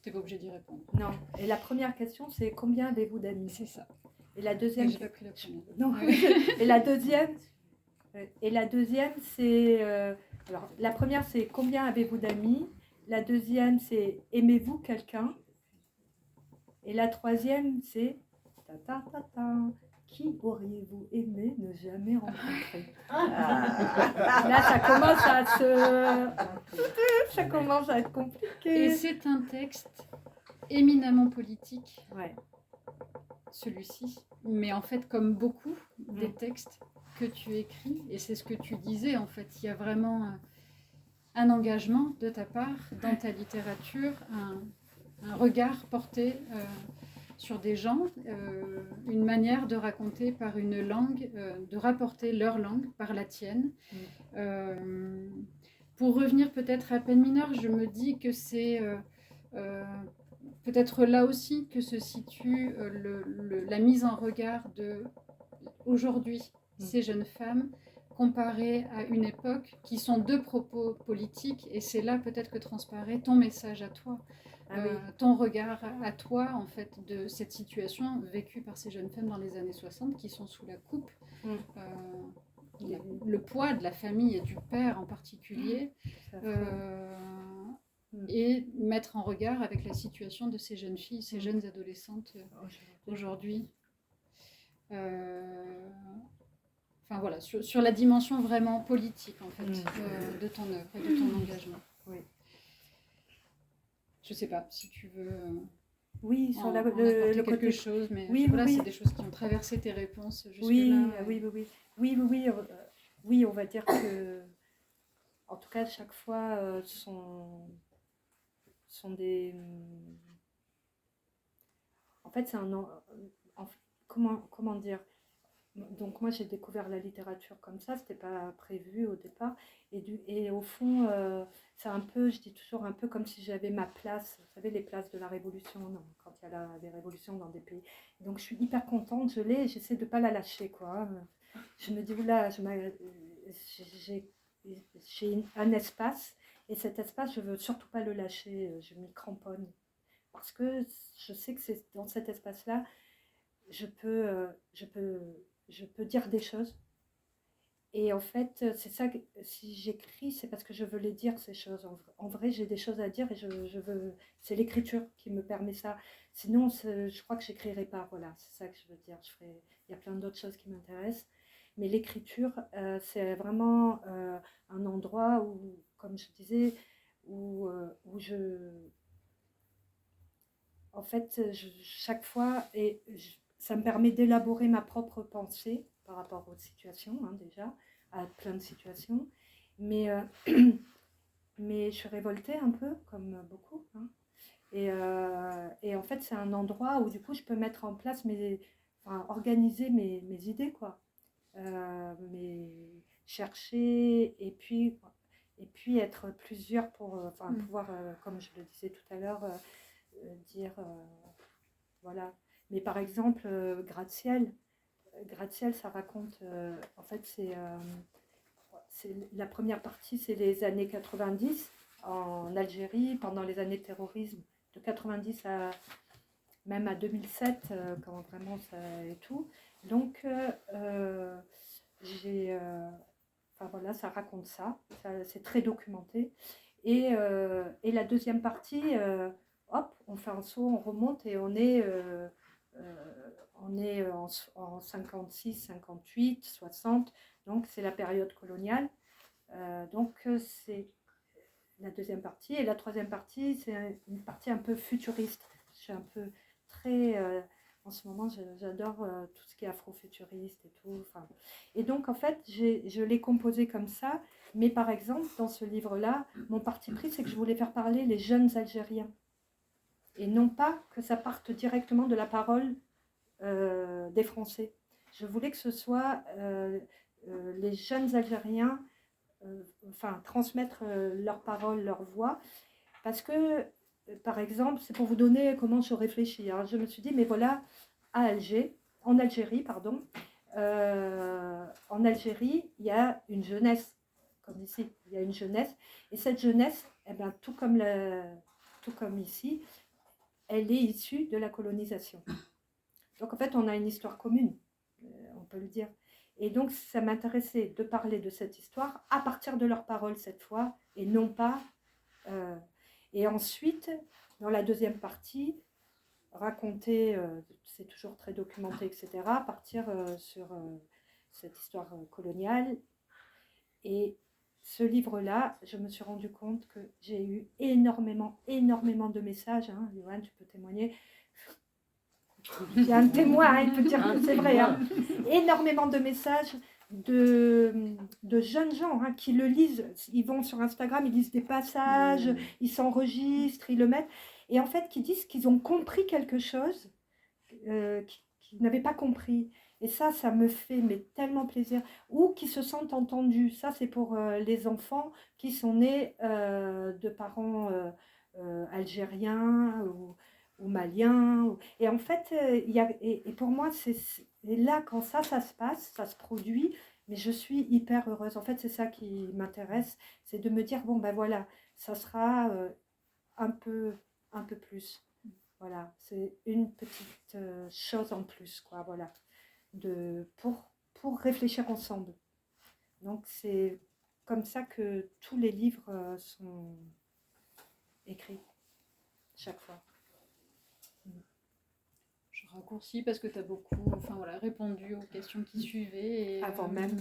Tu n'es pas obligé d'y répondre. Non, et la première question, c'est combien avez-vous d'amis? C'est ça. Et la Mais deuxième, j'ai pas pris la première. non. Ouais. Et la deuxième, c'est alors la première, c'est combien avez-vous d'amis? La deuxième, c'est aimez-vous quelqu'un? Et la troisième, c'est qui auriez-vous aimé ne jamais rencontrer? Là, ça commence à être Et compliqué. c'est un texte éminemment politique, Ouais. celui-ci. Mais en fait, comme beaucoup des Mm. textes que tu écris, et c'est ce que tu disais, en fait, il y a vraiment un engagement de ta part dans ta littérature, un regard porté sur des gens, une manière de raconter par une langue, de rapporter leur langue par la tienne. Pour revenir peut-être à Peine mineure, je me dis que c'est peut-être là aussi que se situe la mise en regard de aujourd'hui ces jeunes femmes comparées à une époque qui sont deux propos politiques, et c'est là peut-être que transparaît ton message à toi. Ah oui. Ton regard à toi, en fait, de cette situation vécue par ces jeunes femmes dans les années 60 qui sont sous la coupe, le poids de la famille et du père en particulier, et mettre en regard avec la situation de ces jeunes filles, ces jeunes adolescentes aujourd'hui. Enfin voilà, sur la dimension vraiment politique, en fait, de ton œuvre et de ton engagement. Oui. Je sais pas si tu veux Oui, sur le quelque côté chose, mais oui, voilà, oui. c'est des choses qui ont traversé tes réponses jusque-là. Oui, on va dire que, en tout cas, chaque fois, sont des... En fait, c'est comment dire? Donc moi, j'ai découvert la littérature comme ça, c'était pas prévu au départ. Et au fond, c'est un peu, je dis toujours, un peu comme si j'avais ma place. Vous savez, les places de la Révolution, non, quand il y a des révolutions dans des pays. Donc je suis hyper contente, je l'ai, et j'essaie de pas la lâcher, quoi. Je me dis, oula, j'ai un espace, et cet espace, je veux surtout pas le lâcher, je m'y cramponne. parce que je sais que c'est dans cet espace-là, je peux, je peux dire des choses. Et en fait, c'est ça que si j'écris, c'est parce que je veux les dire, ces choses. En vrai, j'ai des choses à dire et je veux. C'est l'écriture qui me permet ça. Sinon, je crois que j'écrirais pas. Voilà, c'est ça que je veux dire. Il y a plein d'autres choses qui m'intéressent. Mais l'écriture, c'est vraiment un endroit où, comme je disais, où en fait, chaque fois, ça me permet d'élaborer ma propre pensée par rapport aux situations, hein, déjà, à plein de situations. Mais, mais je suis révoltée un peu, comme beaucoup. Hein. Et en fait, c'est un endroit où, du coup, je peux mettre en place enfin, organiser mes idées, quoi. Chercher et puis être plusieurs pour enfin, pouvoir, comme je le disais tout à l'heure, dire voilà. Mais par exemple, Gratte-ciel, ça raconte, en fait, la première partie, c'est les années 90 en Algérie, pendant les années de terrorisme, de 90 à même à 2007, quand vraiment ça et tout. Donc, enfin voilà, ça raconte ça c'est très documenté. Et la deuxième partie, hop, on fait un saut, on remonte et on est en 56, 58, 60, donc c'est la période coloniale. C'est la deuxième partie. Et la troisième partie, c'est une partie un peu futuriste. Je suis un peu très... en ce moment, j'adore tout ce qui est afrofuturiste et tout. Enfin. Et donc, en fait, je l'ai composé comme ça. Mais par exemple, dans ce livre-là, mon parti pris, c'est que je voulais faire parler les jeunes Algériens. Et non pas que ça parte directement de la parole des Français. Je voulais que ce soit les jeunes Algériens, enfin, transmettre leur parole, leur voix. Parce que, par exemple, c'est pour vous donner comment je réfléchis. Hein. Je me suis dit, mais voilà, en Algérie, pardon, en Algérie, il y a une jeunesse, comme ici, il y a une jeunesse. Et cette jeunesse, eh ben, tout comme ici, elle est issue de la colonisation. Donc en fait, on a une histoire commune, on peut le dire. Et donc, ça m'intéressait de parler de cette histoire à partir de leurs paroles cette fois, et non pas... et ensuite, dans la deuxième partie, raconter, c'est toujours très documenté, etc., partir sur cette histoire coloniale. Et ce livre-là, je me suis rendu compte que j'ai eu énormément de messages. Hein, Yoann, tu peux témoigner. Il y a un témoin, hein, il peut dire que c'est vrai. Hein. Énormément de messages de jeunes gens hein, qui le lisent. Ils vont sur Instagram, ils lisent des passages, ils s'enregistrent, ils le mettent. Et en fait, qui disent qu'ils ont compris quelque chose qu'ils n'avaient pas compris. Et ça me fait mais, tellement plaisir. Ou qui se sentent entendus. Ça, c'est pour les enfants qui sont nés de parents algériens ou maliens. Et en fait, et pour moi, c'est là, quand ça se passe, ça se produit, mais je suis hyper heureuse. En fait, c'est ça qui m'intéresse, c'est de me dire, bon, ben voilà, ça sera un peu plus. Voilà, c'est une petite chose en plus, quoi, voilà, pour réfléchir ensemble. Donc, c'est comme ça que tous les livres sont écrits, chaque fois. Je raccourcis parce que tu as beaucoup répondu aux questions qui suivaient. Et, avant même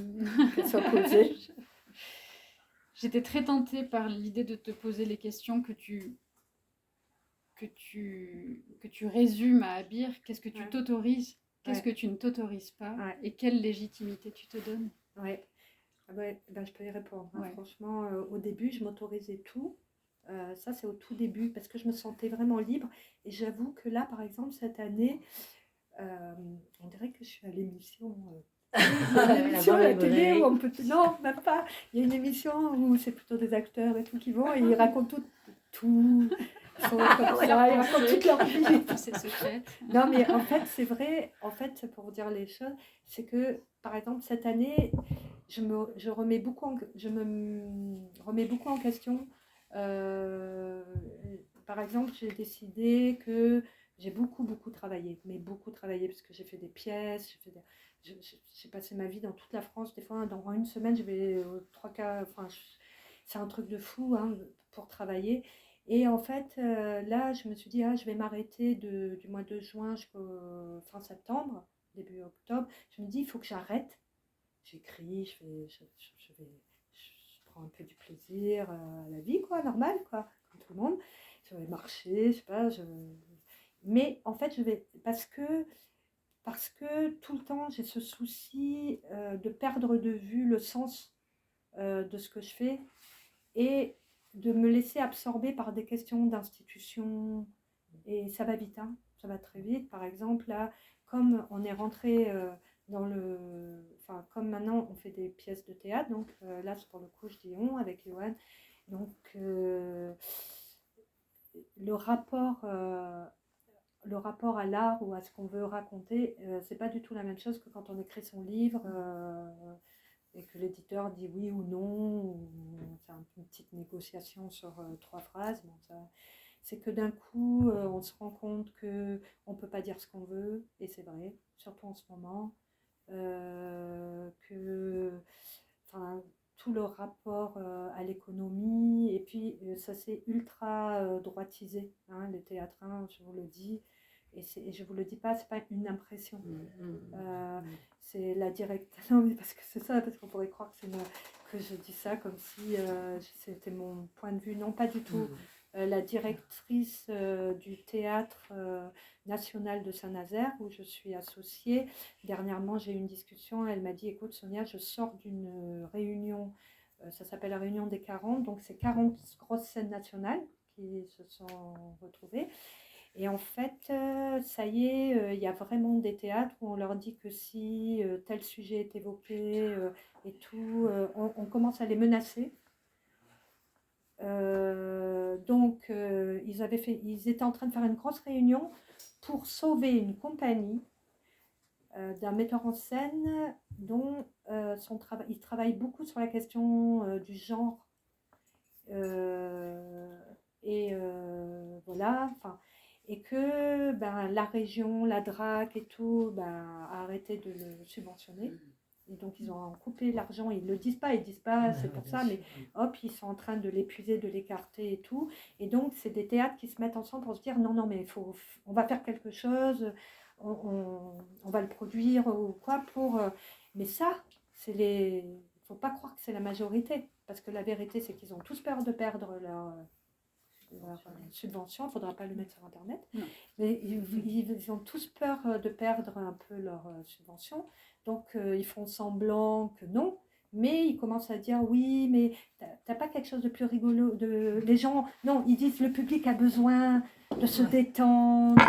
qu'elles soient posées. J'étais très tentée par l'idée de te poser les questions que tu résumes à Abir. Qu'est-ce que tu t'autorises? Qu'est-ce que tu ne t'autorises pas? Et quelle légitimité tu te donnes? Ouais. Ben, je peux y répondre. Hein. Franchement, au début, je m'autorisais tout. Ça, c'est au tout début parce que je me sentais vraiment libre. Et j'avoue que là, par exemple, cette année, on dirait que je suis à l'émission. L'émission à la télé où on peut... Non, même pas. Il y a une émission où c'est plutôt des acteurs et tout qui vont et ils racontent tout. Ils racontent toute leur vie. C'est secret. Non, mais en fait, c'est vrai. En fait, pour dire les choses, c'est que, par exemple, cette année, je me remets beaucoup en question par exemple, j'ai décidé que j'ai beaucoup travaillé, mais beaucoup travaillé, parce que j'ai fait des pièces, j'ai passé ma vie dans toute la France. Des fois, dans une semaine, je vais trois quarts, enfin, c'est un truc de fou hein, pour travailler. Et en fait, là, je me suis dit, ah, je vais m'arrêter du mois de juin jusqu'au fin septembre, début octobre. Je me dis, il faut que j'arrête. J'écris, je prends un peu du plaisir à la vie, quoi, normal, quoi, comme tout le monde. Je vais marcher, je sais pas, mais en fait, parce que tout le temps, j'ai ce souci de perdre de vue le sens de ce que je fais et de me laisser absorber par des questions d'institution. Et ça va vite, hein, ça va très vite. Par exemple, là, comme on est rentré comme maintenant on fait des pièces de théâtre, donc là, pour le coup, je dis on avec Johan. Donc, le rapport, euh, le rapport à l'art ou à ce qu'on veut raconter, c'est pas du tout la même chose que quand on écrit son livre et que l'éditeur dit oui ou non, ou c'est une petite négociation sur trois phrases. Bon, c'est que d'un coup, on se rend compte que on peut pas dire ce qu'on veut, et c'est vrai, surtout en ce moment, que, enfin, tout le rapport à l'économie, et puis ça s'est ultra droitisé, hein, les théâtrins, je vous le dis, et je vous le dis pas, c'est pas une impression. C'est la directrice, non mais parce que c'est ça, parce qu'on pourrait croire que je dis ça comme si c'était mon point de vue, non pas du tout. La directrice du théâtre national de Saint-Nazaire, où je suis associée, dernièrement j'ai eu une discussion, elle m'a dit, écoute Sonia, je sors d'une réunion, ça s'appelle la réunion des 40, donc c'est 40 grosses scènes nationales qui se sont retrouvées. Et en fait, ça y est, il y a vraiment des théâtres où on leur dit que si tel sujet est évoqué et tout, on commence à les menacer. Donc, ils étaient en train de faire une grosse réunion pour sauver une compagnie d'un metteur en scène dont il travaille beaucoup sur la question du genre. Voilà, enfin, et que la région, la DRAC et tout, a arrêté de le subventionner. Et donc ils ont coupé l'argent, ils ne le disent pas, c'est pour ça, mais hop, ils sont en train de l'épuiser, de l'écarter et tout. Et donc c'est des théâtres qui se mettent ensemble pour se dire non, mais on va faire quelque chose, on va le produire ou quoi pour. Mais ça, il ne faut pas croire que c'est la majorité, parce que la vérité c'est qu'ils ont tous peur de perdre leur subvention, il ne faudra pas le mettre sur Internet, mais ils ont tous peur de perdre un peu leur subvention, donc ils font semblant que non, mais ils commencent à dire oui, mais t'as pas quelque chose de plus rigolo, les gens, non, ils disent le public a besoin de se détendre,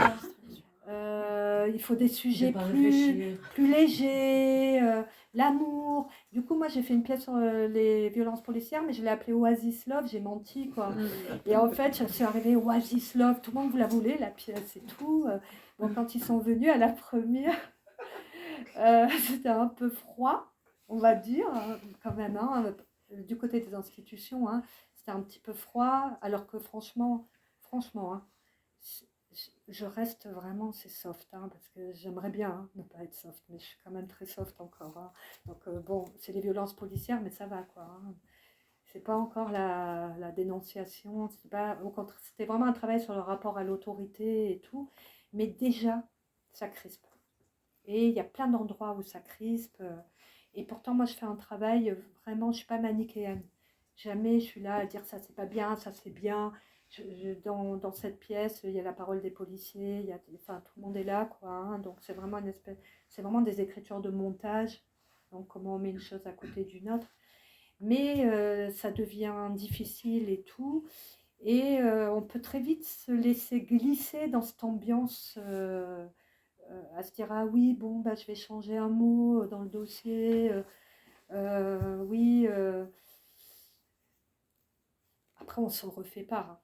il faut des sujets plus légers, l'amour. Du coup, moi, j'ai fait une pièce sur les violences policières, mais je l'ai appelée Oasis Love, j'ai menti, quoi. Et en fait, je suis arrivée Oasis Love, tout le monde vous la voulait, la pièce et tout. Bon, quand ils sont venus à la première, c'était un peu froid, on va dire, hein, quand même, hein, du côté des institutions, hein, c'était un petit peu froid, alors que franchement, hein, je reste vraiment, c'est soft, hein, parce que j'aimerais bien hein, ne pas être soft, mais je suis quand même très soft encore. Hein. Donc bon, c'est les violences policières, mais ça va quoi. Hein. C'est pas encore la dénonciation, au contraire, c'était vraiment un travail sur le rapport à l'autorité et tout, mais déjà, ça crispe. Et il y a plein d'endroits où ça crispe, et pourtant moi je fais un travail, vraiment, je suis pas manichéenne. Jamais je suis là à dire ça c'est pas bien, ça c'est bien. Dans cette pièce, il y a la parole des policiers, enfin, tout le monde est là, quoi. Hein, donc c'est vraiment c'est vraiment des écritures de montage. Donc comment on met une chose à côté d'une autre. Mais ça devient difficile et tout. Et on peut très vite se laisser glisser dans cette ambiance, à se dire ah oui, bon, je vais changer un mot dans le dossier. Oui. Après, on s'en refait pas. Hein.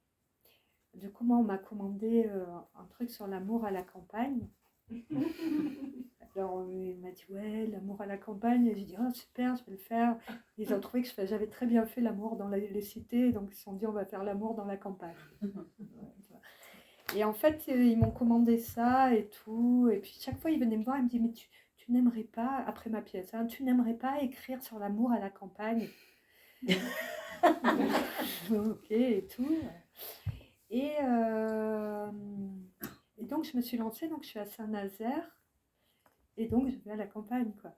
Du coup, moi, on m'a commandé un truc sur l'amour à la campagne. Alors il m'a dit ouais, l'amour à la campagne. Et j'ai dit oh super, je vais le faire. Ils ont trouvé que j'avais très bien fait l'amour dans les cités, donc ils se sont dit on va faire l'amour dans la campagne. Ouais, tu vois. Et en fait, ils m'ont commandé ça et tout. Et puis chaque fois, ils venaient me voir, ils me disaient mais tu n'aimerais pas, après ma pièce, hein, tu n'aimerais pas écrire sur l'amour à la campagne. Ok et tout. Et, et donc je me suis lancée, donc je suis à Saint-Nazaire. Et donc, je vais à la campagne, quoi.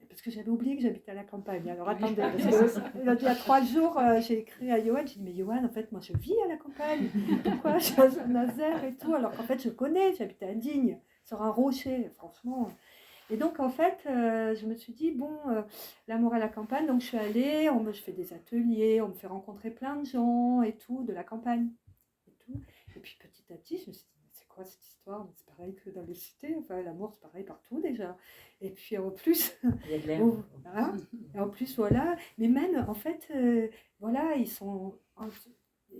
Parce que j'avais oublié que j'habitais à la campagne. Alors, attendez, parce que il y a 3 jours, j'ai écrit à Johan, j'ai dit, mais Johan, en fait, moi, je vis à la campagne. Pourquoi je suis à Saint-Nazaire et tout? Alors qu'en fait, je connais, j'habitais à Digne, sur un rocher, franchement. Et donc, en fait, je me suis dit, bon, l'amour à la campagne, donc je suis allée, je fais des ateliers, on me fait rencontrer plein de gens et tout, de la campagne. Et tout. Et puis, petit à petit, je me suis dit, c'est quoi cette histoire? C'est pareil que dans les cités, enfin, l'amour, c'est pareil partout déjà. Et puis, en plus, Il y a de l'air. hein, et en plus, voilà, mais même, en fait, voilà, ils sont...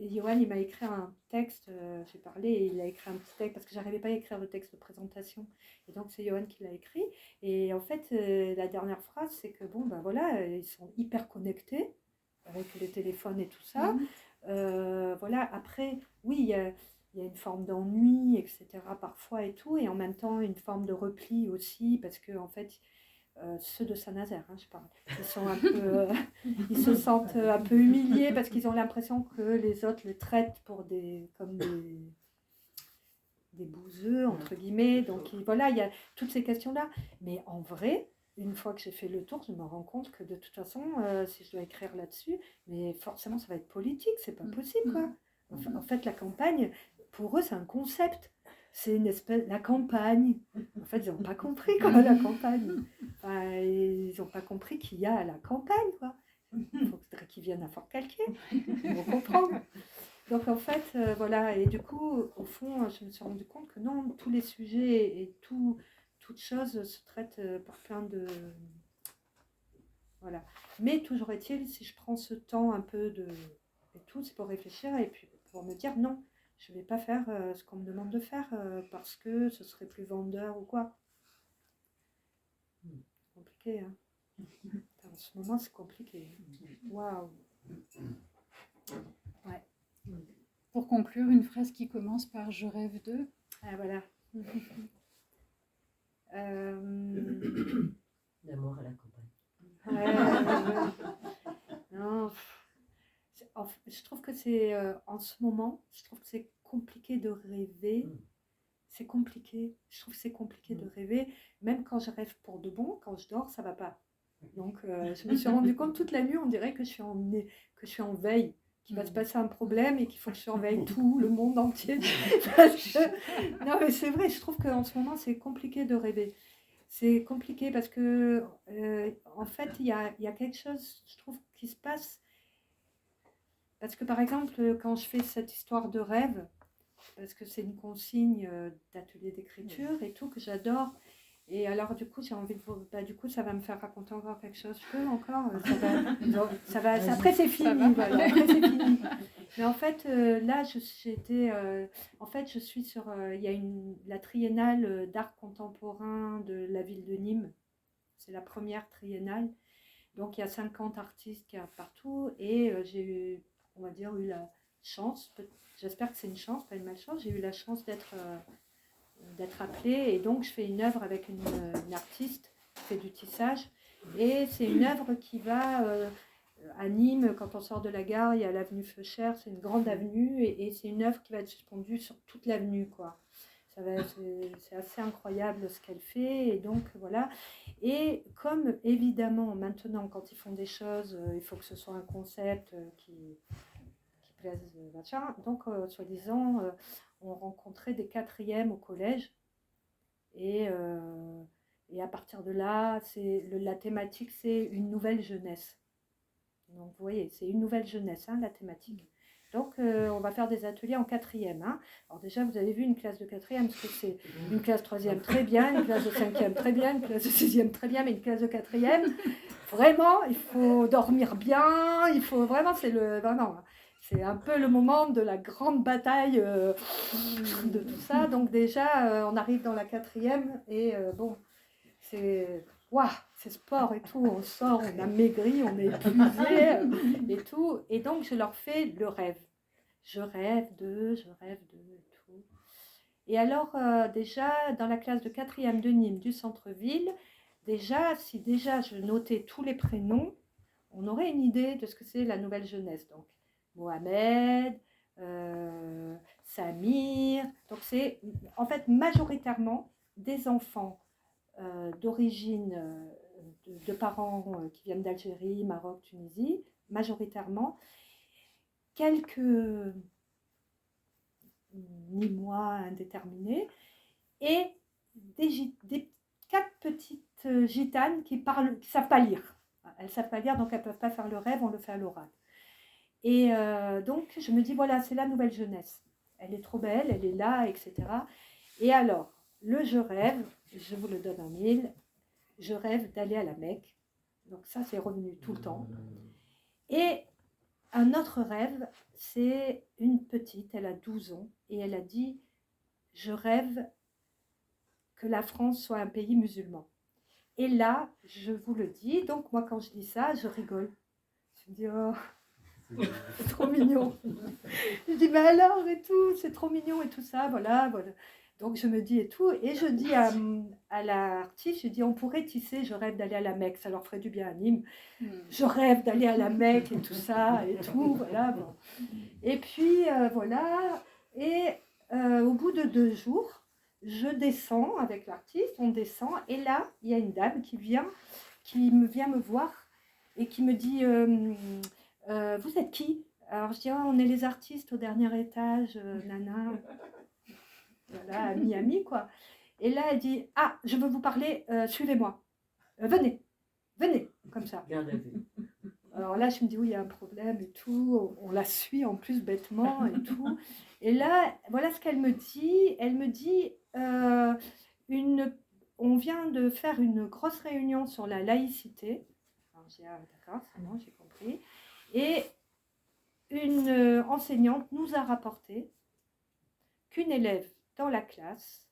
Johan, il m'a écrit un texte, j'ai parlé, et il a écrit un petit texte, parce que j'arrivais pas à écrire le texte de présentation. Et donc, c'est Johan qui l'a écrit. Et en fait, la dernière phrase, c'est que, bon, ben voilà, ils sont hyper connectés, avec les téléphones et tout ça. Voilà, après, oui, il y a une forme d'ennui, etc., parfois et tout, et en même temps, une forme de repli aussi, parce que, en fait, ceux de Saint-Nazaire, hein, je parle, ils sont un peu, ils se sentent un peu humiliés parce qu'ils ont l'impression que les autres les traitent comme des bouseux, entre guillemets. Donc voilà, il y a toutes ces questions-là. Mais en vrai, une fois que j'ai fait le tour, je me rends compte que de toute façon, si je dois écrire là-dessus, mais forcément, ça va être politique, c'est pas possible, quoi. Enfin, en fait, la campagne, pour eux, c'est un concept. C'est une espèce... La campagne. En fait, ils n'ont pas compris, quoi, la campagne. Enfin, ils n'ont pas compris qu'il y a la campagne, quoi. Il faudrait qu'ils viennent à Fort-Calquier. Ils vont comprendre. Donc, en fait, voilà. Et du coup, au fond, je me suis rendu compte que non, tous les sujets et toutes choses se traitent par plein de... Voilà. Mais toujours est-il, si je prends ce temps un peu et tout, c'est pour réfléchir et puis pour me dire non, je ne vais pas faire ce qu'on me demande de faire parce que ce serait plus vendeur ou quoi. Compliqué, hein. En ce moment, c'est compliqué. Waouh. Ouais. Pour conclure, une phrase qui commence par « Je rêve de ». Ah, voilà. L'amour à la campagne. Ouais. Non. Je trouve que c'est en ce moment, je trouve que c'est compliqué de rêver. C'est compliqué. Je trouve que c'est compliqué de rêver. Même quand je rêve pour de bon, quand je dors, ça va pas. Donc, je me suis rendu compte toute la nuit, on dirait que je suis en veille, qu'il va se passer un problème et qu'il faut que je surveille tout, le monde entier. Non, mais c'est vrai, je trouve qu'en ce moment, c'est compliqué de rêver. C'est compliqué parce que, en fait, il y a quelque chose, je trouve, qui se passe. Parce que, par exemple, quand je fais cette histoire de rêve, parce que c'est une consigne d'atelier d'écriture et tout, que j'adore. Et alors, du coup, j'ai envie de vous... du coup, ça va me faire raconter encore quelque chose. Je peux encore après, c'est fini. Voilà, après, c'est fini. Mais en fait, là, en fait, je suis sur... il y a la triennale d'art contemporain de la ville de Nîmes. C'est la première triennale. Donc, il y a 50 artistes qui y a partout. Et j'ai, on va dire, eu la chance, j'espère que c'est une chance, pas une malchance, j'ai eu la chance d'être appelée et donc je fais une œuvre avec une artiste qui fait du tissage et c'est une œuvre qui va à Nîmes, quand on sort de la gare, il y a l'avenue Feuchère, c'est une grande avenue et c'est une œuvre qui va être suspendue sur toute l'avenue, quoi. C'est assez incroyable ce qu'elle fait et donc voilà. Et comme évidemment maintenant quand ils font des choses, il faut que ce soit un concept qui plaise, machin. Donc, soi-disant, on rencontrait des quatrièmes au collège. Et à partir de là, la thématique, c'est une nouvelle jeunesse. Donc, vous voyez, c'est une nouvelle jeunesse, hein, la thématique. Donc, on va faire des ateliers en quatrième. Hein. Alors déjà, vous avez vu une classe de quatrième, parce que c'est une classe troisième très bien, une classe de cinquième très bien, une classe de sixième très bien, mais une classe de quatrième, vraiment, il faut dormir bien, il faut vraiment, c'est un peu le moment de la grande bataille de tout ça. Donc déjà, on arrive dans la 4e et bon, c'est waouh, c'est sport et tout. On sort, on a maigri, on est épuisé et tout. Et donc je leur fais le rêve. Je rêve de et tout. Et alors déjà dans la classe de 4e de Nîmes du centre-ville, déjà si déjà je notais tous les prénoms, on aurait une idée de ce que c'est la nouvelle jeunesse. Donc Mohamed, Samir. Donc c'est en fait majoritairement des enfants d'origine de parents qui viennent d'Algérie, Maroc, Tunisie, majoritairement. Quelques Nîmois indéterminés et des 4 petites gitanes qui savent pas lire. Elles ne savent pas lire, donc elles ne peuvent pas faire le rêve, on le fait à l'oral. Et donc, je me dis, voilà, c'est la nouvelle jeunesse. Elle est trop belle, elle est là, etc. Et alors, le je rêve, je vous le donne en mille, je rêve d'aller à la Mecque. Donc ça, c'est revenu tout le temps. Et un autre rêve, c'est une petite, elle a 12 ans, et elle a dit, je rêve que la France soit un pays musulman. Et là, je vous le dis, donc moi, quand je dis ça, je rigole. Je me dis, oh... c'est trop mignon. Je dis, mais alors et tout, c'est trop mignon et tout ça, voilà, voilà. Donc je me dis et tout, et je dis à l'artiste, je dis, on pourrait tisser, je rêve d'aller à la Mecque, ça leur ferait du bien à Nîmes. Je rêve d'aller à la Mecque et tout ça, et tout, voilà. Bon. Et puis, voilà, et au bout de 2 jours, je descends avec l'artiste, on descend, et là, il y a une dame qui vient me voir, et qui me dit... vous êtes qui? Alors je dis, oh, on est les artistes au dernier étage, nana, voilà, à Miami, quoi. Et là, elle dit, ah, je veux vous parler, suivez-moi. Venez, comme ça. Garde à vue. Alors là, je me dis, oui, il y a un problème et tout. On la suit en plus bêtement et tout. Et là, voilà ce qu'elle me dit. Elle me dit, on vient de faire une grosse réunion sur la laïcité. Alors j'ai dit, ah, d'accord, c'est bon, j'ai compris. Et une enseignante nous a rapporté qu'une élève dans la classe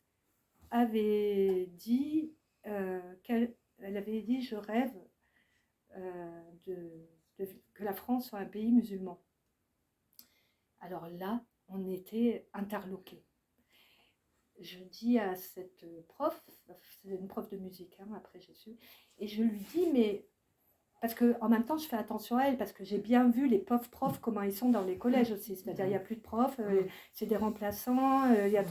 avait dit elle avait dit je rêve que la France soit un pays musulman. Alors là, on était interloqués. Je dis à cette prof, c'est une prof de musique, hein, après j'ai su, et je lui dis mais parce qu'en même temps, je fais attention à elle, parce que j'ai bien vu les pauvres profs, comment ils sont dans les collèges aussi. C'est-à-dire, il n'y a plus de profs, c'est des remplaçants, il y a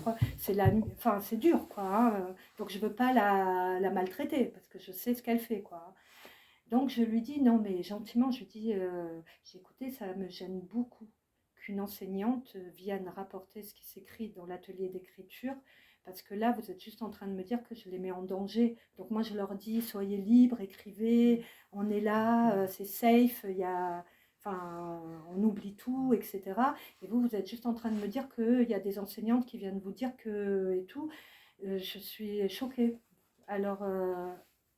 c'est dur, quoi. Hein. Donc, je ne veux pas la maltraiter, parce que je sais ce qu'elle fait, quoi. Donc, je lui dis, non, mais gentiment, je lui dis, j'ai écouté, ça me gêne beaucoup qu'une enseignante vienne rapporter ce qui s'écrit dans l'atelier d'écriture, parce que là, vous êtes juste en train de me dire que je les mets en danger. Donc moi, je leur dis, soyez libres, écrivez, on est là, c'est safe, on oublie tout, etc. Et vous êtes juste en train de me dire qu'il y a des enseignantes qui viennent vous dire que, et tout. Je suis choquée. Alors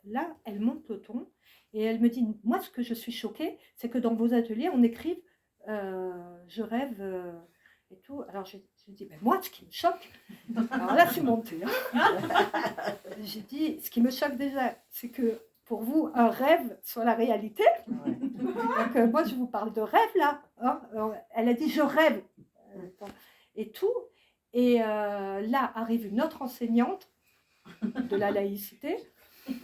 là, elle monte le ton, et elle me dit, moi, ce que je suis choquée, c'est que dans vos ateliers, on écrive, je rêve... et tout. Alors je dis, mais moi, ce qui me choque, alors là, c'est monté. Hein. J'ai dit, ce qui me choque déjà, c'est que pour vous, un rêve soit la réalité. Ouais. Donc, moi, je vous parle de rêve, là. Hein. Alors, elle a dit, je rêve. Et tout. Et là, arrive une autre enseignante de la laïcité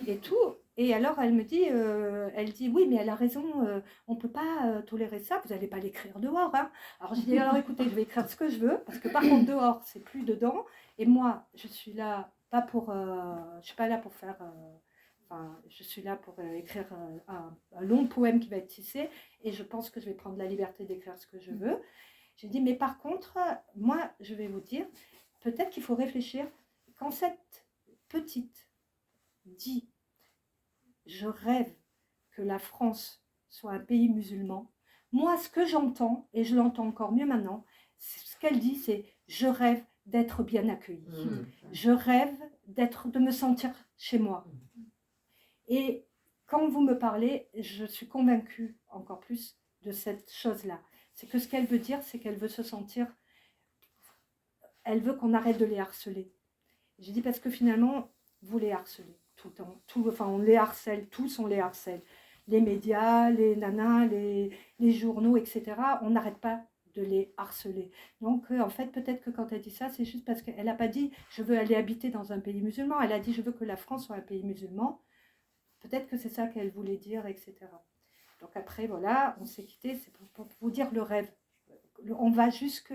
et tout. Et alors, elle me dit, elle dit, oui, mais elle a raison, on ne peut pas tolérer ça, vous n'allez pas l'écrire dehors. Hein. Alors, je dis, alors écoutez, je vais écrire ce que je veux, parce que par contre, dehors, c'est plus dedans. Et moi, je suis là, pas pour, je suis pas là pour faire, je suis là pour écrire un long poème qui va être tissé, et je pense que je vais prendre la liberté d'écrire ce que je veux. J'ai dit, mais par contre, moi, je vais vous dire, peut-être qu'il faut réfléchir, quand cette petite dit, je rêve que la France soit un pays musulman. Moi, ce que j'entends, et je l'entends encore mieux maintenant, ce qu'elle dit, c'est je rêve d'être bien accueillie. Je rêve de me sentir chez moi. Et quand vous me parlez, je suis convaincue encore plus de cette chose-là. c'est que ce qu'elle veut dire, c'est qu'elle veut se sentir, elle veut qu'on arrête de les harceler. J'ai dit parce que finalement, vous les harcelez tout le temps. Enfin, on les harcèle, tous on les harcèle. Les médias, les nanas, les journaux, etc. On n'arrête pas de les harceler. Donc, en fait, peut-être que quand elle dit ça, c'est juste parce qu'elle n'a pas dit « je veux aller habiter dans un pays musulman ». Elle a dit « je veux que la France soit un pays musulman ». Peut-être que c'est ça qu'elle voulait dire, etc. Donc après, voilà, on s'est quitté. C'est pour vous dire le rêve. On va jusque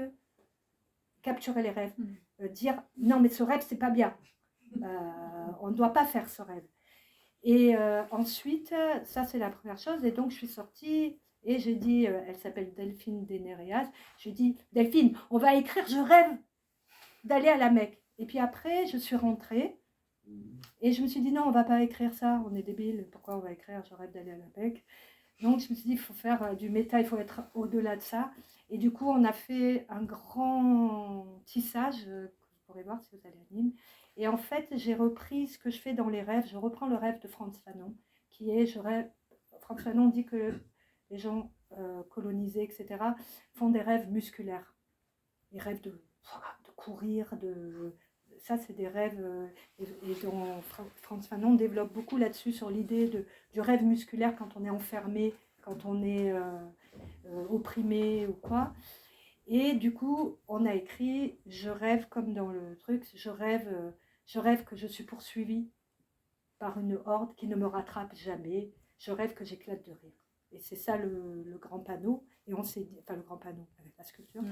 capturer les rêves. Dire « non, mais ce rêve, c'est pas bien. On ne doit pas faire ce rêve ». Et ensuite, ça c'est la première chose. Et donc, je suis sortie et j'ai dit, elle s'appelle Delphine Denereas, j'ai dit, Delphine, on va écrire « Je rêve d'aller à la Mecque ». Et puis après, je suis rentrée et je me suis dit, non, on ne va pas écrire ça, on est débiles, pourquoi on va écrire « Je rêve d'aller à la Mecque ». Donc, je me suis dit, il faut faire du méta, il faut être au-delà de ça. Et du coup, on a fait un grand tissage, que vous pourrez voir si vous allez à Nîmes. Et en fait, j'ai repris ce que je fais dans les rêves. Je reprends le rêve de Frantz Fanon, qui est, Frantz Fanon dit que les gens colonisés, etc., font des rêves musculaires. Des rêves de courir, ça c'est des rêves, et dont Frantz Fanon développe beaucoup là-dessus, sur l'idée du rêve musculaire quand on est enfermé, quand on est opprimé ou quoi. Et du coup, on a écrit « Je rêve » comme dans le truc, je rêve que je suis poursuivie par une horde qui ne me rattrape jamais, je rêve que j'éclate de rire. Et c'est ça le grand panneau, et on s'est dit, enfin le grand panneau avec la sculpture,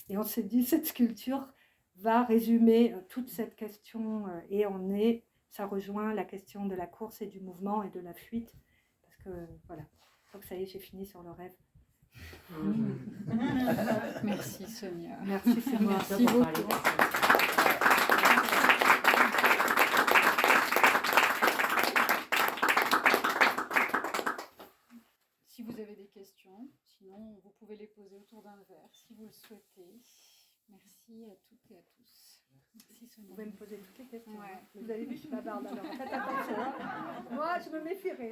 et on s'est dit, cette sculpture va résumer toute cette question, et ça rejoint la question de la course et du mouvement et de la fuite, parce que voilà, donc ça y est, j'ai fini sur le rêve. Merci Sonia. Merci, c'est moi. Merci beaucoup. Si vous avez des questions, sinon vous pouvez les poser autour d'un verre si vous le souhaitez. Merci à toutes et à tous. Merci Sonia. Vous pouvez me poser toutes les questions. Ouais. Vous avez vu, je suis bavarde alors. Faites attention. Moi, je me méfierai.